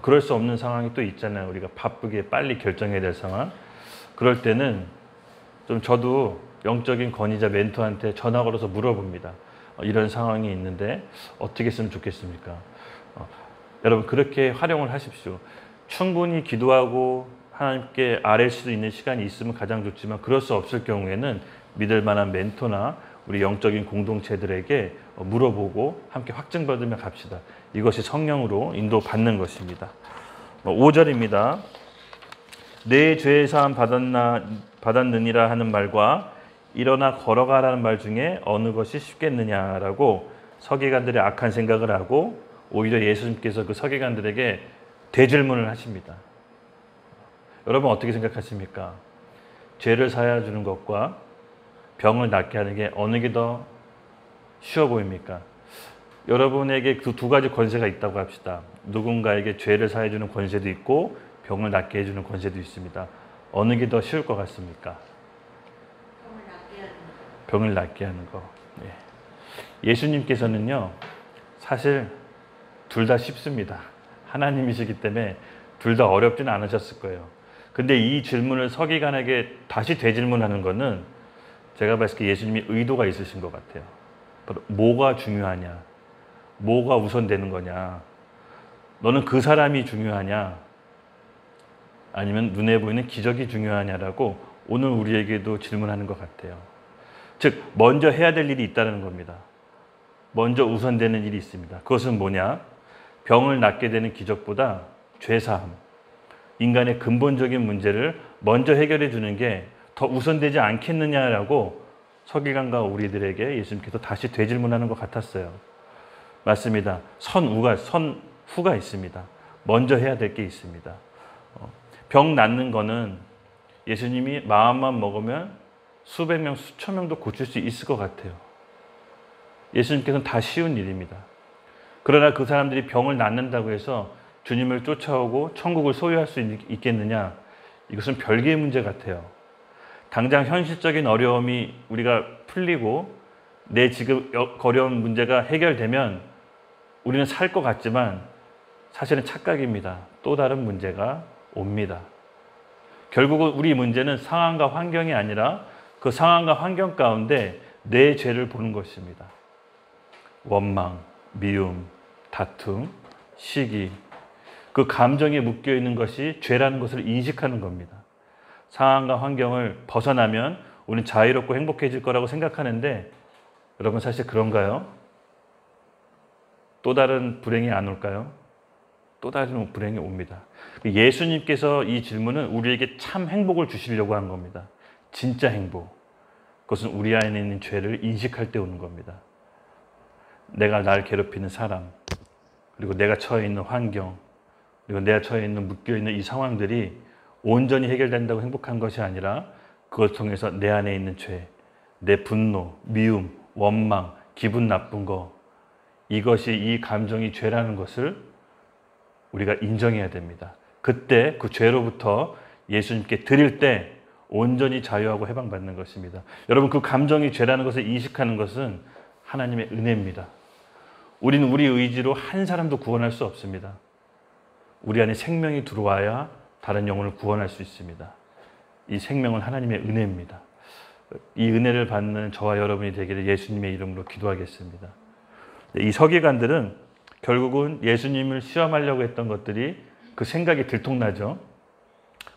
그럴 수 없는 상황이 또 있잖아요. 우리가 바쁘게 빨리 결정해야 될 상황. 그럴 때는 좀 저도 영적인 권위자 멘토한테 전화 걸어서 물어봅니다. 이런 상황이 있는데 어떻게 했으면 좋겠습니까? 여러분, 그렇게 활용을 하십시오. 충분히 기도하고 하나님께 아뢰일 수도 있는 시간이 있으면 가장 좋지만 그럴 수 없을 경우에는 믿을 만한 멘토나 우리 영적인 공동체들에게 물어보고 함께 확증받으며 갑시다. 이것이 성령으로 인도받는 것입니다. 5절입니다. 내 죄 사함 받았느니라 하는 말과 일어나 걸어가라는 말 중에 어느 것이 쉽겠느냐라고 서기관들이 악한 생각을 하고 오히려 예수님께서 그 서기관들에게 대질문을 하십니다. 여러분, 어떻게 생각하십니까? 죄를 사하여 주는 것과 병을 낫게 하는 게 어느 게 더 쉬워 보입니까? 여러분에게 그 두 가지 권세가 있다고 합시다. 누군가에게 죄를 사해 주는 권세도 있고 병을 낫게 해주는 권세도 있습니다. 어느 게 더 쉬울 것 같습니까? 병을 낫게 하는 거. 예수님께서는요, 사실 둘 다 쉽습니다. 하나님이시기 때문에 둘 다 어렵진 않으셨을 거예요. 근데 이 질문을 서기관에게 다시 되질문하는 거는 제가 봤을 때 예수님이 의도가 있으신 것 같아요. 바로 뭐가 중요하냐? 뭐가 우선되는 거냐? 너는 그 사람이 중요하냐? 아니면 눈에 보이는 기적이 중요하냐라고 오늘 우리에게도 질문하는 것 같아요. 즉, 먼저 해야 될 일이 있다는 겁니다. 먼저 우선되는 일이 있습니다. 그것은 뭐냐? 병을 낫게 되는 기적보다 죄사함, 인간의 근본적인 문제를 먼저 해결해 주는 게 더 우선되지 않겠느냐라고 서기관과 우리들에게 예수님께서 다시 되질문하는 것 같았어요. 맞습니다. 선후가 있습니다. 먼저 해야 될 게 있습니다. 병 낫는 거는 예수님이 마음만 먹으면 수백 명, 수천 명도 고칠 수 있을 것 같아요. 예수님께서는 다 쉬운 일입니다. 그러나 그 사람들이 병을 낫는다고 해서 주님을 쫓아오고 천국을 소유할 수 있겠느냐? 이것은 별개의 문제 같아요. 당장 현실적인 어려움이 우리가 풀리고 내 지금 어려운 문제가 해결되면 우리는 살 것 같지만 사실은 착각입니다. 또 다른 문제가 옵니다. 결국은 우리 문제는 상황과 환경이 아니라 그 상황과 환경 가운데 내 죄를 보는 것입니다. 원망, 미움, 다툼, 시기, 그 감정에 묶여 있는 것이 죄라는 것을 인식하는 겁니다. 상황과 환경을 벗어나면 우리는 자유롭고 행복해질 거라고 생각하는데 여러분 사실 그런가요? 또 다른 불행이 안 올까요? 또 다른 불행이 옵니다. 예수님께서 이 질문은 우리에게 참 행복을 주시려고 한 겁니다. 진짜 행복. 그것은 우리 안에 있는 죄를 인식할 때 오는 겁니다. 내가 날 괴롭히는 사람, 그리고 내가 처해 있는 환경, 그리고 내가 처해 있는 묶여있는 이 상황들이 온전히 해결된다고 행복한 것이 아니라 그걸 통해서 내 안에 있는 죄, 내 분노, 미움, 원망, 기분 나쁜 거, 이것이 이 감정이 죄라는 것을 우리가 인정해야 됩니다. 그때 그 죄로부터 예수님께 드릴 때 온전히 자유하고 해방받는 것입니다. 여러분, 그 감정이 죄라는 것을 인식하는 것은 하나님의 은혜입니다. 우리는 우리 의지로 한 사람도 구원할 수 없습니다. 우리 안에 생명이 들어와야 다른 영혼을 구원할 수 있습니다. 이 생명은 하나님의 은혜입니다. 이 은혜를 받는 저와 여러분이 되기를 예수님의 이름으로 기도하겠습니다. 이 서기관들은 결국은 예수님을 시험하려고 했던 것들이 그 생각이 들통나죠.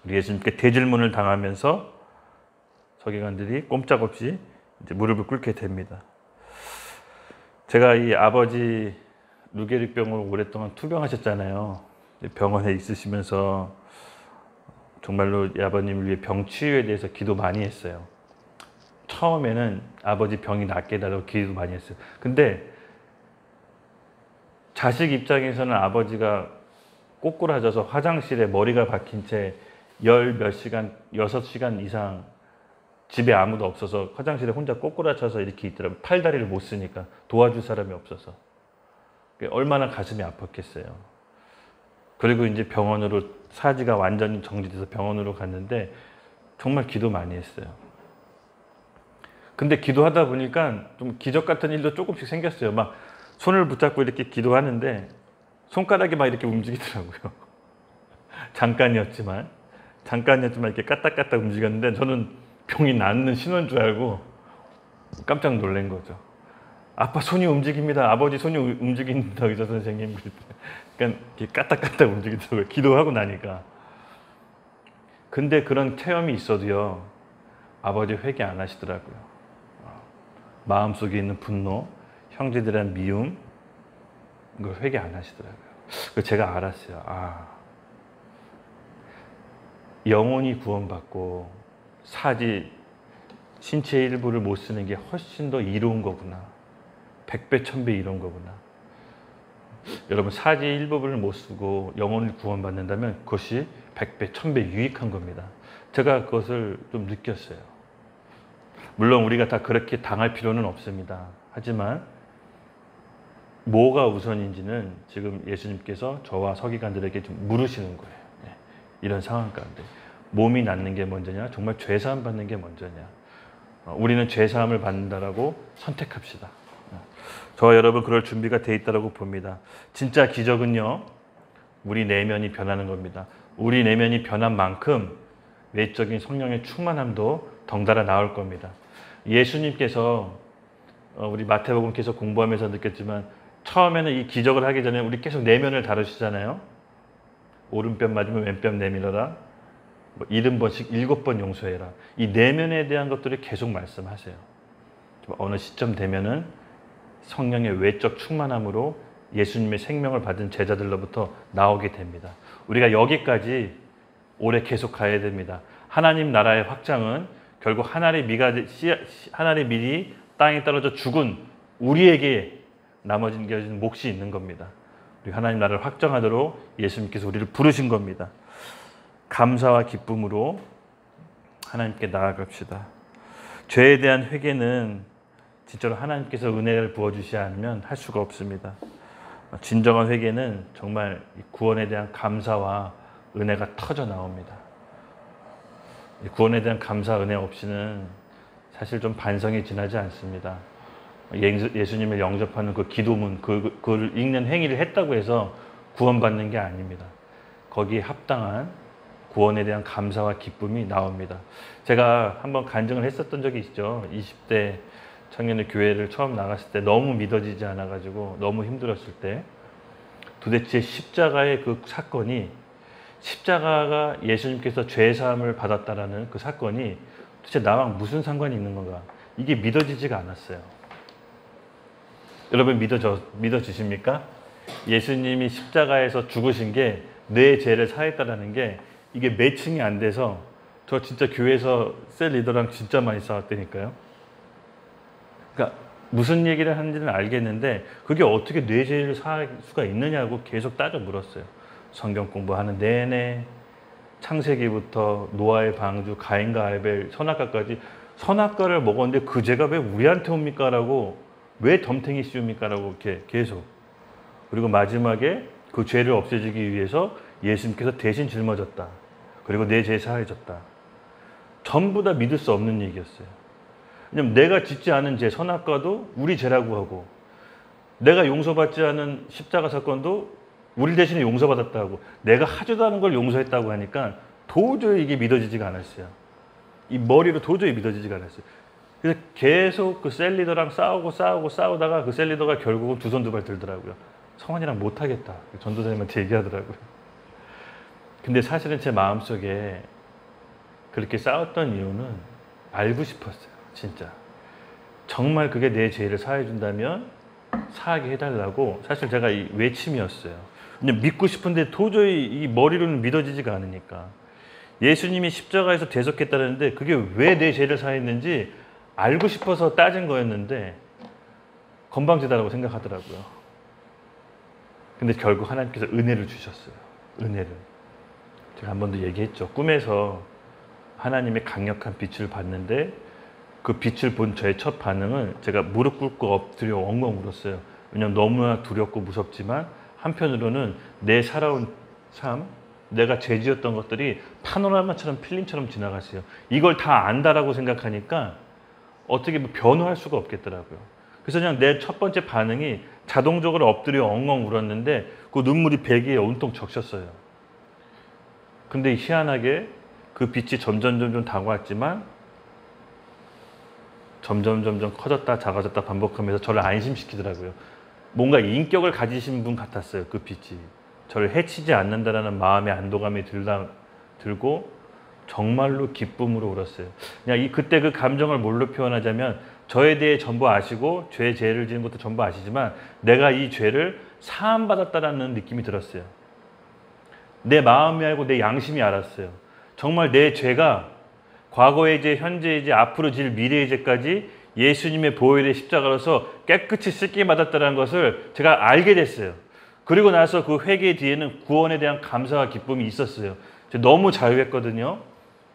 우리 예수님께 대질문을 당하면서 서기관들이 꼼짝없이 이제 무릎을 꿇게 됩니다. 제가 이 아버지 루게릭병으로 오랫동안 투병하셨잖아요. 병원에 있으시면서 정말로 이 아버님을 위해 병 치유에 대해서 기도 많이 했어요. 처음에는 아버지 병이 낫게 해달라고 기도 많이 했어요. 근데 자식 입장에서는 아버지가 꼬꾸라져서 화장실에 머리가 박힌 채 몇 시간, 6시간 이상 집에 아무도 없어서 화장실에 혼자 꼬꾸라쳐서 이렇게 있더라고요. 팔다리를 못 쓰니까 도와줄 사람이 없어서. 얼마나 가슴이 아팠겠어요. 그리고 이제 병원으로 사지가 완전히 정지돼서 병원으로 갔는데 정말 기도 많이 했어요. 근데 기도하다 보니까 좀 기적 같은 일도 조금씩 생겼어요. 막 손을 붙잡고 이렇게 기도하는데 손가락이 막 이렇게 움직이더라고요. 잠깐이었지만 이렇게 까딱까딱 움직였는데 저는 병이 낫는 신호인 줄 알고 깜짝 놀란 거죠. 아빠 손이 움직입니다. 아버지 손이 움직인다 의사 선생님. 그러니까 이렇게 까딱까딱 움직이더라고요. 기도하고 나니까. 근데 그런 체험이 있어도요. 아버지 회개 안 하시더라고요. 마음속에 있는 분노, 형제들에 대한 미움, 이걸 회개 안 하시더라고요. 그래서 제가 알았어요. 영혼이 구원받고 사지, 신체의 일부를 못 쓰는 게 훨씬 더 이로운 거구나. 100배, 1000배 이로운 거구나. 여러분, 사지의 일부분을 못 쓰고 영혼을 구원받는다면 그것이 100배, 1000배 유익한 겁니다. 제가 그것을 좀 느꼈어요. 물론 우리가 다 그렇게 당할 필요는 없습니다. 하지만 뭐가 우선인지는 지금 예수님께서 저와 서기관들에게 좀 물으시는 거예요. 이런 상황 가운데 몸이 낫는 게 먼저냐, 정말 죄사함 받는 게 먼저냐. 우리는 죄사함을 받는다라고 선택합시다. 저와 여러분 그럴 준비가 돼 있다고 봅니다. 진짜 기적은요, 우리 내면이 변하는 겁니다. 우리 내면이 변한 만큼 외적인 성령의 충만함도 덩달아 나올 겁니다. 예수님께서 우리 마태복음 계속 공부하면서 느꼈지만 처음에는 이 기적을 하기 전에 우리 계속 내면을 다루시잖아요. 오른뺨 맞으면 왼뺨 내밀어라. 70번씩 7번 용서해라. 이 내면에 대한 것들을 계속 말씀하세요. 어느 시점 되면은 성령의 외적 충만함으로 예수님의 생명을 받은 제자들로부터 나오게 됩니다. 우리가 여기까지 오래 계속 가야 됩니다. 하나님 나라의 확장은 결국 하나님의 밀이 땅에 떨어져 죽은 우리에게 남겨진 몫이 있는 겁니다. 우리 하나님 나라를 확장하도록 예수님께서 우리를 부르신 겁니다. 감사와 기쁨으로 하나님께 나아갑시다. 죄에 대한 회개는 진짜로 하나님께서 은혜를 부어주시지 않으면 할 수가 없습니다. 진정한 회개는 정말 구원에 대한 감사와 은혜가 터져 나옵니다. 구원에 대한 감사, 은혜 없이는 사실 좀 반성이 지나지 않습니다. 예수님을 영접하는 그 기도문, 그걸 읽는 행위를 했다고 해서 구원받는 게 아닙니다. 거기에 합당한 구원에 대한 감사와 기쁨이 나옵니다. 제가 한번 간증을 했었던 적이 있죠. 20대 청년의 교회를 처음 나갔을 때 너무 믿어지지 않아가지고 너무 힘들었을 때 도대체 십자가의 그 사건이, 십자가가 예수님께서 죄사함을 받았다라는 그 사건이 도대체 나랑 무슨 상관이 있는 건가, 이게 믿어지지가 않았어요. 여러분 믿어지십니까? 예수님이 십자가에서 죽으신 게 내 죄를 사했다라는 게 이게 매칭이 안 돼서 저 진짜 교회에서 셀 리더랑 진짜 많이 싸웠다니까요. 그러니까 무슨 얘기를 하는지는 알겠는데 그게 어떻게 내 죄를 사할 수가 있느냐고 계속 따져 물었어요. 성경 공부하는 내내 창세기부터 노아의 방주, 가인과 아벨, 선악과까지, 선악과를 먹었는데 그 죄가 왜 우리한테 옵니까? 라고, 왜 덤탱이 씌웁니까? 라고 이렇게 계속. 그리고 마지막에 그 죄를 없애주기 위해서 예수님께서 대신 짊어졌다. 그리고 내 죄 사해졌다. 전부 다 믿을 수 없는 얘기였어요. 왜냐면 내가 짓지 않은 죄, 선악과도 우리 죄라고 하고, 내가 용서받지 않은 십자가 사건도 우리 대신에 용서받았다고, 내가 하지도 않은 걸 용서했다고 하니까 도저히 이게 믿어지지가 않았어요. 이 머리로 도저히 믿어지지가 않았어요. 그래서 계속 그 셀리더랑 싸우다가 그 셀리더가 결국은 두 손 두 발 들더라고요. 성환이랑 못하겠다. 전도사님한테 얘기하더라고요. 근데 사실은 제 마음속에 그렇게 싸웠던 이유는 알고 싶었어요. 진짜. 정말 그게 내 죄를 사해준다면 사하게 해달라고, 사실 제가 이 외침이었어요. 그냥 믿고 싶은데 도저히 이 머리로는 믿어지지가 않으니까. 예수님이 십자가에서 대속했다는데 그게 왜 내 죄를 사했는지 알고 싶어서 따진 거였는데 건방지다라고 생각하더라고요. 근데 결국 하나님께서 은혜를 주셨어요. 은혜를. 제가 한 번도 얘기했죠. 꿈에서 하나님의 강력한 빛을 봤는데 그 빛을 본 저의 첫 반응은 제가 무릎 꿇고 엎드려 엉엉 울었어요. 왜냐하면 너무나 두렵고 무섭지만 한편으로는 내 살아온 삶, 내가 죄지었던 것들이 파노라마처럼 필름처럼 지나갔어요. 이걸 다 안다라고 생각하니까 어떻게 뭐 변호할 수가 없겠더라고요. 그래서 그냥 내 첫 번째 반응이 자동적으로 엎드려 엉엉 울었는데 그 눈물이 베개에 온통 적셨어요. 근데 희한하게 그 빛이 점점 다가왔지만 점점 커졌다 작아졌다 반복하면서 저를 안심시키더라고요. 뭔가 인격을 가지신 분 같았어요. 그 빛이. 저를 해치지 않는다라는 마음의 안도감이 들고 정말로 기쁨으로 울었어요. 그냥 그때 그 감정을 뭘로 표현하자면 저에 대해 전부 아시고 죄를 지은 것도 전부 아시지만 내가 이 죄를 사함받았다라는 느낌이 들었어요. 내 마음이 알고 내 양심이 알았어요. 정말 내 죄가 과거의 죄, 현재의 죄, 앞으로 질 미래의 죄까지 예수님의 보혈의 십자가로서 깨끗이 씻김 받았다는 것을 제가 알게 됐어요. 그리고 나서 그 회개 뒤에는 구원에 대한 감사와 기쁨이 있었어요. 너무 자유했거든요.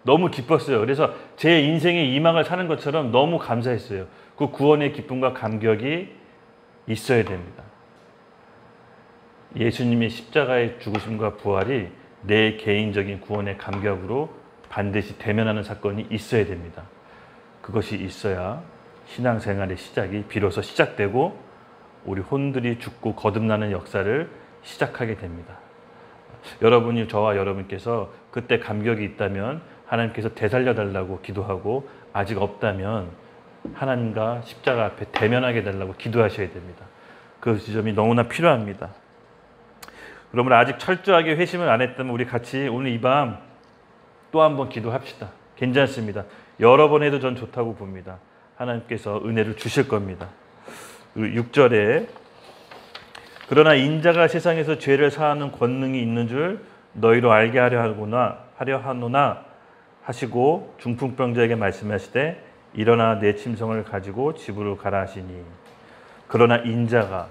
너무 기뻤어요. 그래서 제 인생의 이막을 사는 것처럼 너무 감사했어요. 그 구원의 기쁨과 감격이 있어야 됩니다. 예수님의 십자가의 죽으심과 부활이 내 개인적인 구원의 감격으로 반드시 대면하는 사건이 있어야 됩니다. 그것이 있어야 신앙생활의 시작이 비로소 시작되고 우리 혼들이 죽고 거듭나는 역사를 시작하게 됩니다. 여러분이 저와 여러분께서 그때 감격이 있다면 하나님께서 되살려달라고 기도하고 아직 없다면 하나님과 십자가 앞에 대면하게 달라고 기도하셔야 됩니다. 그 지점이 너무나 필요합니다. 그러므로 아직 철저하게 회심을 안 했다면 우리 같이 오늘 이 밤 또 한번 기도합시다. 괜찮습니다. 여러 번 해도 전 좋다고 봅니다. 하나님께서 은혜를 주실 겁니다. 6절에 그러나 인자가 세상에서 죄를 사하는 권능이 있는 줄 너희로 알게 하려 하노나 하시고 중풍병자에게 말씀하시되 일어나 내 침성을 가지고 집으로 가라 하시니 그러나 인자가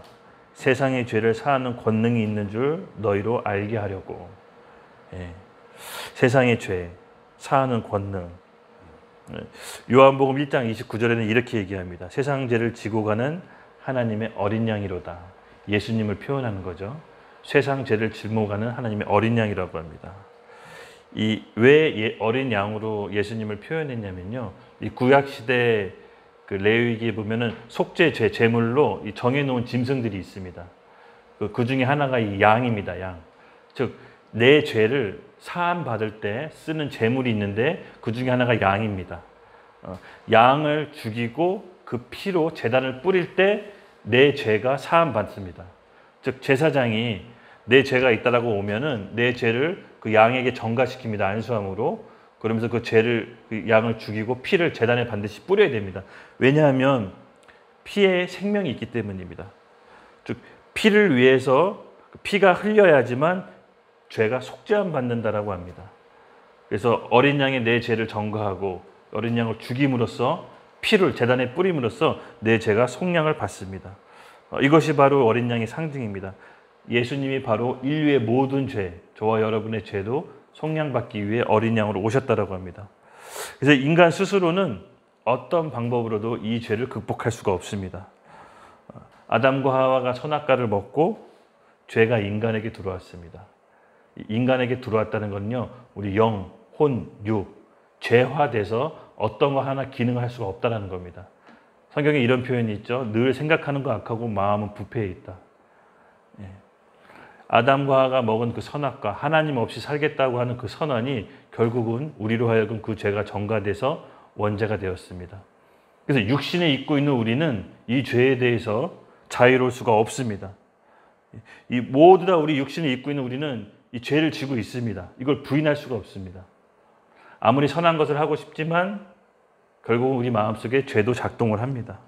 세상의 죄를 사하는 권능이 있는 줄 너희로 알게 하려고. 세상의 죄 사하는 권능. 요한복음 1장 29절에는 이렇게 얘기합니다. 세상 죄를 지고 가는 하나님의 어린 양이로다. 예수님을 표현하는 거죠. 세상 죄를 짊어 가는 하나님의 어린 양이라고 합니다. 왜 어린 양으로 예수님을 표현했냐면요. 이 구약 시대 그 레위기에 보면은 속죄 제물로 정해놓은 짐승들이 있습니다. 그 중에 하나가 이 양입니다. 양. 즉 내 죄를 사함 받을 때 쓰는 제물이 있는데 그 중에 하나가 양입니다. 양을 죽이고 그 피로 제단을 뿌릴 때 내 죄가 사함 받습니다. 즉 제사장이 내 죄가 있다라고 오면은 내 죄를 그 양에게 전가시킵니다. 안수함으로. 그러면서 그 죄를 그 양을 죽이고 피를 제단에 반드시 뿌려야 됩니다. 왜냐하면 피에 생명이 있기 때문입니다. 즉 피를 위해서 피가 흘려야지만 죄가 속죄함 받는다라고 합니다. 그래서 어린 양의 내 죄를 전가하고 어린 양을 죽임으로써 피를 제단에 뿌림으로써 내 죄가 속량을 받습니다. 이것이 바로 어린 양의 상징입니다. 예수님이 바로 인류의 모든 죄, 저와 여러분의 죄도 속량받기 위해 어린 양으로 오셨다라고 합니다. 그래서 인간 스스로는 어떤 방법으로도 이 죄를 극복할 수가 없습니다. 아담과 하와가 선악과를 먹고 죄가 인간에게 들어왔습니다. 인간에게 들어왔다는 건요, 우리 영, 혼, 육, 죄화돼서 어떤 거 하나 기능을 할 수가 없다는 겁니다. 성경에 이런 표현이 있죠. 늘 생각하는 거 악하고 마음은 부패해 있다. 아담과 하와가 먹은 그 선악과, 하나님 없이 살겠다고 하는 그 선언이 결국은 우리로 하여금 그 죄가 전가돼서 원죄가 되었습니다. 그래서 육신에 입고 있는 우리는 이 죄에 대해서 자유로울 수가 없습니다. 이 모두 다 우리 육신에 입고 있는 우리는 이 죄를 지고 있습니다. 이걸 부인할 수가 없습니다. 아무리 선한 것을 하고 싶지만 결국 우리 마음속에 죄도 작동을 합니다.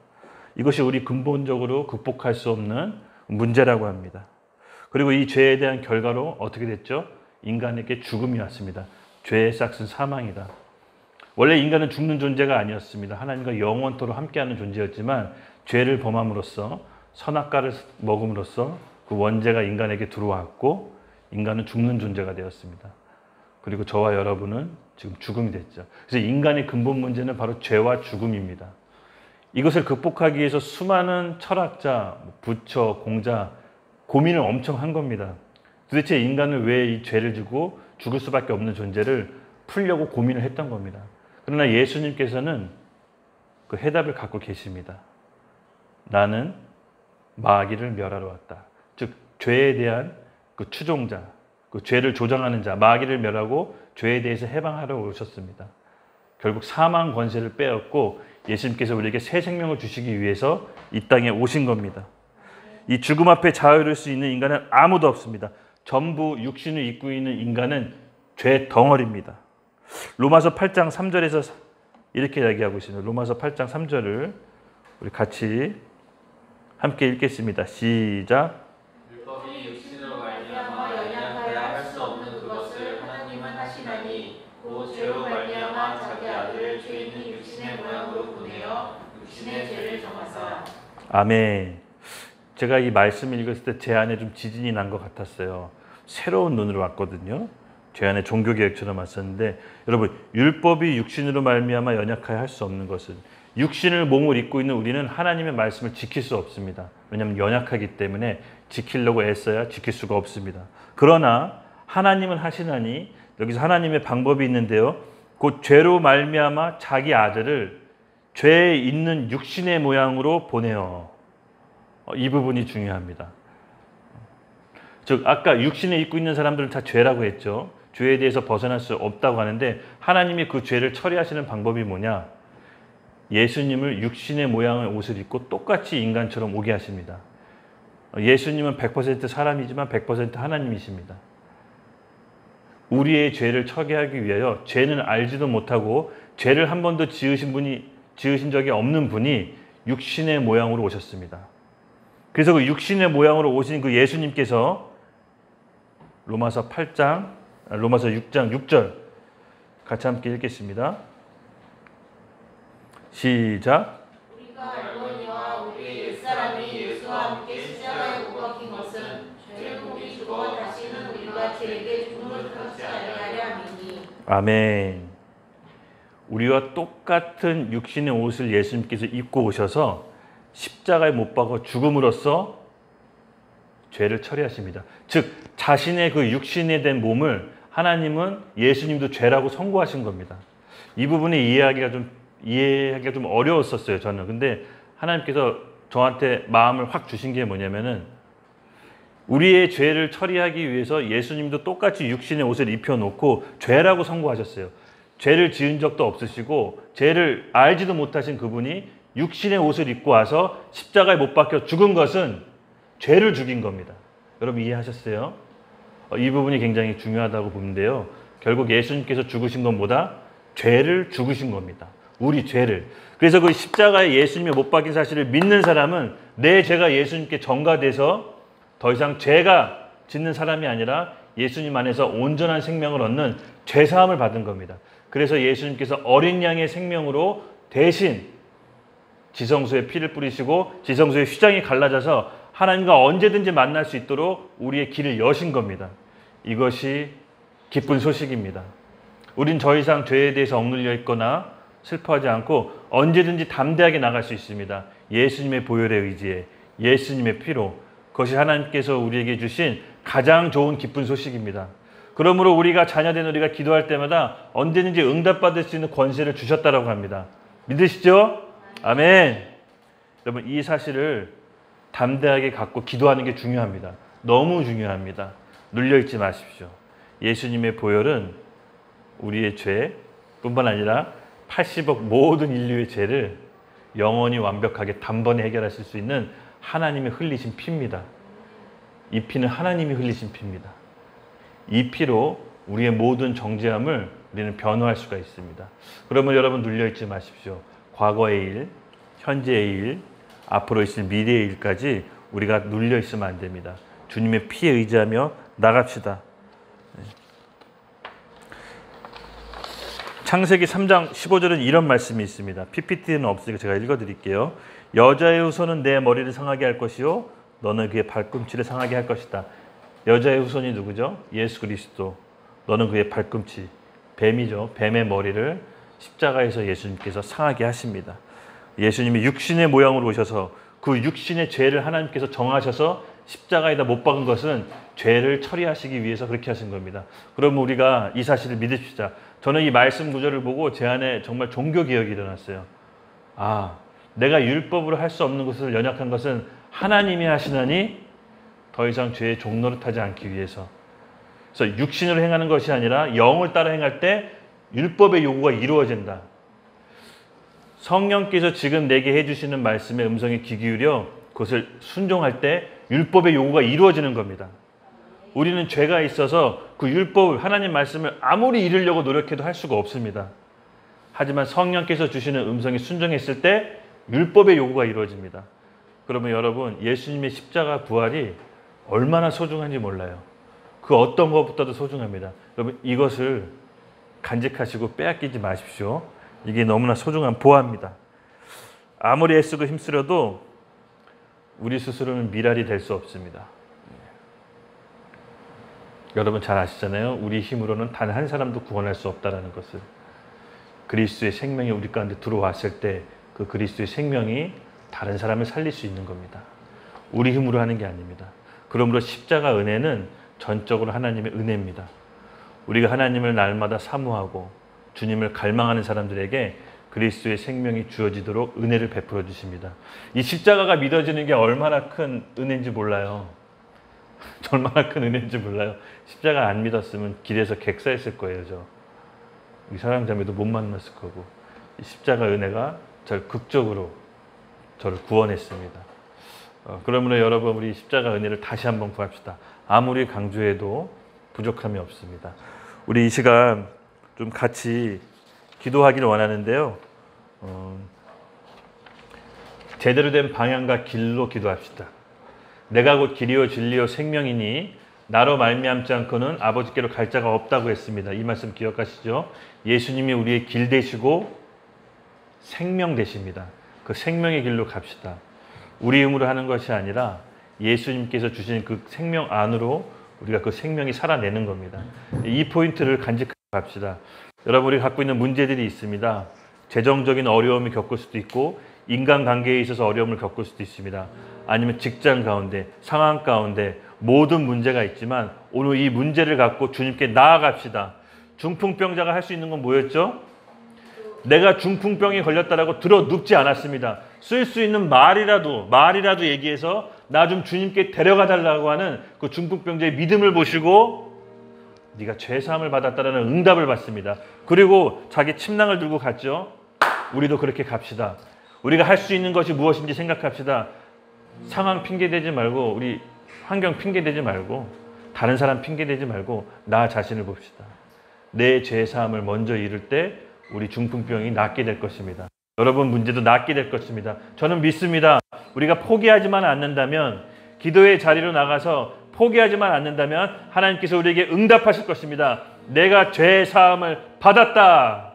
이것이 우리 근본적으로 극복할 수 없는 문제라고 합니다. 그리고 이 죄에 대한 결과로 어떻게 됐죠? 인간에게 죽음이 왔습니다. 죄의 싹은 사망이다. 원래 인간은 죽는 존재가 아니었습니다. 하나님과 영원토록 함께하는 존재였지만 죄를 범함으로써 선악과를 먹음으로써 그 원죄가 인간에게 들어왔고 인간은 죽는 존재가 되었습니다. 그리고 저와 여러분은 지금 죽음이 됐죠. 그래서 인간의 근본 문제는 바로 죄와 죽음입니다. 이것을 극복하기 위해서 수많은 철학자, 부처, 공자 고민을 엄청 한 겁니다. 도대체 인간은 왜 이 죄를 지고 죽을 수밖에 없는 존재를 풀려고 고민을 했던 겁니다. 그러나 예수님께서는 그 해답을 갖고 계십니다. 나는 마귀를 멸하러 왔다. 즉 죄에 대한 그 추종자, 그 죄를 조장하는 자, 마귀를 멸하고 죄에 대해서 해방하러 오셨습니다. 결국 사망 권세를 빼앗고 예수님께서 우리에게 새 생명을 주시기 위해서 이 땅에 오신 겁니다. 이 죽음 앞에 자유로울 수 있는 인간은 아무도 없습니다. 전부 육신을 입고 있는 인간은 죄 덩어리입니다. 로마서 8장 3절에서 이렇게 이야기하고 있습니다. 로마서 8장 3절을 우리 같이 함께 읽겠습니다. 시작. 율법이 육신으로 말미암아 연약하여 할 수 없는 그것을 하나님은 하시나니 곧 죄로 말미암아 자기 아들을 죄 있는 육신의 모양으로 보내어 육신의 죄를 정하사. 아멘. 제가 이 말씀을 읽었을 때 제 안에 좀 지진이 난 것 같았어요. 새로운 눈으로 왔거든요. 제 안에 종교개혁처럼 왔었는데 여러분, 율법이 육신으로 말미암아 연약하여 할 수 없는 것은, 육신을 몸을 입고 있는 우리는 하나님의 말씀을 지킬 수 없습니다. 왜냐하면 연약하기 때문에 지키려고 애써야 지킬 수가 없습니다. 그러나 하나님은 하시나니, 여기서 하나님의 방법이 있는데요. 곧 죄로 말미암아 자기 아들을 죄 있는 육신의 모양으로 보내어. 이 부분이 중요합니다. 즉 아까 육신에 입고 있는 사람들은 다 죄라고 했죠. 죄에 대해서 벗어날 수 없다고 하는데 하나님이 그 죄를 처리하시는 방법이 뭐냐? 예수님을 육신의 모양의 옷을 입고 똑같이 인간처럼 오게 하십니다. 예수님은 100% 사람이지만 100% 하나님이십니다. 우리의 죄를 처리하기 위하여 죄는 알지도 못하고 죄를 한 번도 지으신 적이 없는 분이 육신의 모양으로 오셨습니다. 그래서 그 육신의 모양으로 오신 그 예수님께서 로마서 6장 6절 같이 함께 읽겠습니다. 시작. 우리가 알거니와 우리의 옛사람이 예수와 함께 십자가에 못 박힌 것은 죄를 몸이 죽어 다시는 우리가 죄에게 죽음을 당치 아니하려 함이니. 아멘. 우리와 똑같은 육신의 옷을 예수님께서 입고 오셔서 십자가에 못 박아 죽음으로써 죄를 처리하십니다. 즉 자신의 그 육신에 된 몸을 하나님은 예수님도 죄라고 선고하신 겁니다. 이 부분이 이해하기가 좀 어려웠었어요, 저는. 근데 하나님께서 저한테 마음을 확 주신 게 뭐냐면은 우리의 죄를 처리하기 위해서 예수님도 똑같이 육신의 옷을 입혀놓고 죄라고 선고하셨어요. 죄를 지은 적도 없으시고 죄를 알지도 못하신 그분이 육신의 옷을 입고 와서 십자가에 못 박혀 죽은 것은 죄를 죽인 겁니다. 여러분 이해하셨어요? 이 부분이 굉장히 중요하다고 보는데요. 결국 예수님께서 죽으신 건 뭐다? 죄를 죽으신 겁니다. 우리 죄를. 그래서 그 십자가에 예수님이 못 박힌 사실을 믿는 사람은 내 죄가 예수님께 전가돼서 더 이상 죄가 짓는 사람이 아니라 예수님 안에서 온전한 생명을 얻는 죄사함을 받은 겁니다. 그래서 예수님께서 어린 양의 생명으로 대신 지성소에 피를 뿌리시고 지성소의 휘장이 갈라져서 하나님과 언제든지 만날 수 있도록 우리의 길을 여신 겁니다. 이것이 기쁜 소식입니다. 우린 더 이상 죄에 대해서 억눌려 있거나 슬퍼하지 않고 언제든지 담대하게 나갈 수 있습니다. 예수님의 보혈에 의지해 예수님의 피로. 그것이 하나님께서 우리에게 주신 가장 좋은 기쁜 소식입니다. 그러므로 우리가 자녀된 우리가 기도할 때마다 언제든지 응답받을 수 있는 권세를 주셨다라고 합니다. 믿으시죠? 아멘. 여러분 이 사실을 담대하게 갖고 기도하는 게 중요합니다. 너무 중요합니다. 눌려있지 마십시오. 예수님의 보혈은 우리의 죄뿐만 아니라 80억 모든 인류의 죄를 영원히 완벽하게 단번에 해결하실 수 있는 하나님의 흘리신 피입니다. 이 피는 하나님이 흘리신 피입니다. 이 피로 우리의 모든 정죄함을 우리는 변호할 수가 있습니다. 그러면 여러분 눌려있지 마십시오. 과거의 일, 현재의 일, 앞으로 있을 미래의 일까지 우리가 눌려있으면 안 됩니다. 주님의 피에 의지하며 나갑시다. 창세기 3장 15절은 이런 말씀이 있습니다. PPT는 없으니까 제가 읽어드릴게요. 여자의 후손은 내 머리를 상하게 할 것이요 너는 그의 발꿈치를 상하게 할 것이다. 여자의 후손이 누구죠? 예수 그리스도. 너는 그의 발꿈치, 뱀이죠. 뱀의 머리를 십자가에서 예수님께서 상하게 하십니다. 예수님이 육신의 모양으로 오셔서 그 육신의 죄를 하나님께서 정하셔서 십자가에다 못 박은 것은 죄를 처리하시기 위해서 그렇게 하신 겁니다. 그러면 우리가 이 사실을 믿읍시다. 저는 이 말씀 구절을 보고 제 안에 정말 종교개혁이 일어났어요. 아, 내가 율법으로 할 수 없는 것을 연약한 것은 하나님이 하시나니 더 이상 죄의 종노릇하지 않기 위해서. 그래서 육신으로 행하는 것이 아니라 영을 따라 행할 때 율법의 요구가 이루어진다. 성령께서 지금 내게 해주시는 말씀의 음성에 귀 기울여 그것을 순종할 때 율법의 요구가 이루어지는 겁니다. 우리는 죄가 있어서 그 율법, 하나님 말씀을 아무리 이루려고 노력해도 할 수가 없습니다. 하지만 성령께서 주시는 음성에 순종했을 때 율법의 요구가 이루어집니다. 그러면 여러분 예수님의 십자가 부활이 얼마나 소중한지 몰라요. 그 어떤 것보다도 소중합니다. 여러분 이것을 간직하시고 빼앗기지 마십시오. 이게 너무나 소중한 보화입니다. 아무리 애쓰고 힘쓰려도 우리 스스로는 미랄이 될 수 없습니다. 여러분 잘 아시잖아요. 우리 힘으로는 단 한 사람도 구원할 수 없다는 것을. 그리스도의 생명이 우리 가운데 들어왔을 때 그 그리스도의 생명이 다른 사람을 살릴 수 있는 겁니다. 우리 힘으로 하는 게 아닙니다. 그러므로 십자가 은혜는 전적으로 하나님의 은혜입니다. 우리가 하나님을 날마다 사모하고 주님을 갈망하는 사람들에게 그 그리스도의 생명이 주어지도록 은혜를 베풀어 주십니다. 이 십자가가 믿어지는 게 얼마나 큰 은혜인지 몰라요. 얼마나 큰 은혜인지 몰라요. 십자가 안 믿었으면 길에서 객사했을 거예요. 이 사랑자매도 못 만났을 거고, 이 십자가 은혜가 저를 극적으로 저를 구원했습니다. 그러므로 여러분, 우리 십자가 은혜를 다시 한번 구합시다. 아무리 강조해도 부족함이 없습니다. 우리 이 시간 좀 같이 기도하기를 원하는데요. 제대로 된 방향과 길로 기도합시다. 내가 곧 길이요 진리요 생명이니 나로 말미암지 않고는 아버지께로 갈 자가 없다고 했습니다. 이 말씀 기억하시죠? 예수님이 우리의 길 되시고 생명 되십니다. 그 생명의 길로 갑시다. 우리 힘으로 하는 것이 아니라 예수님께서 주신 그 생명 안으로 우리가 그 생명이 살아내는 겁니다. 이 포인트를 간직하고 갑시다. 여러분, 우리가 갖고 있는 문제들이 있습니다. 재정적인 어려움을 겪을 수도 있고, 인간관계에 있어서 어려움을 겪을 수도 있습니다. 아니면 직장 가운데, 상황 가운데 모든 문제가 있지만 오늘 이 문제를 갖고 주님께 나아갑시다. 중풍병자가 할 수 있는 건 뭐였죠? 내가 중풍병이 걸렸다라고 들어 눕지 않았습니다. 쓸 수 있는 말이라도 얘기해서 나 좀 주님께 데려가 달라고 하는 그 중풍병자의 믿음을 보시고 네가 죄사함을 받았다라는 응답을 받습니다. 그리고 자기 침낭을 들고 갔죠. 우리도 그렇게 갑시다. 우리가 할 수 있는 것이 무엇인지 생각합시다. 상황 핑계대지 말고, 우리 환경 핑계대지 말고, 다른 사람 핑계대지 말고 나 자신을 봅시다. 내 죄사함을 먼저 이룰 때 우리 중풍병이 낫게 될 것입니다. 여러분 문제도 낫게 될 것입니다. 저는 믿습니다. 우리가 포기하지만 않는다면, 기도의 자리로 나가서 포기하지만 않는다면 하나님께서 우리에게 응답하실 것입니다. 내가 죄사함을 받았다.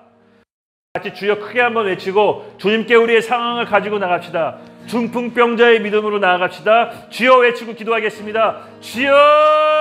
같이 주여 크게 한번 외치고 주님께 우리의 상황을 가지고 나갑시다. 중풍병자의 믿음으로 나아갑시다. 주여 외치고 기도하겠습니다. 주여!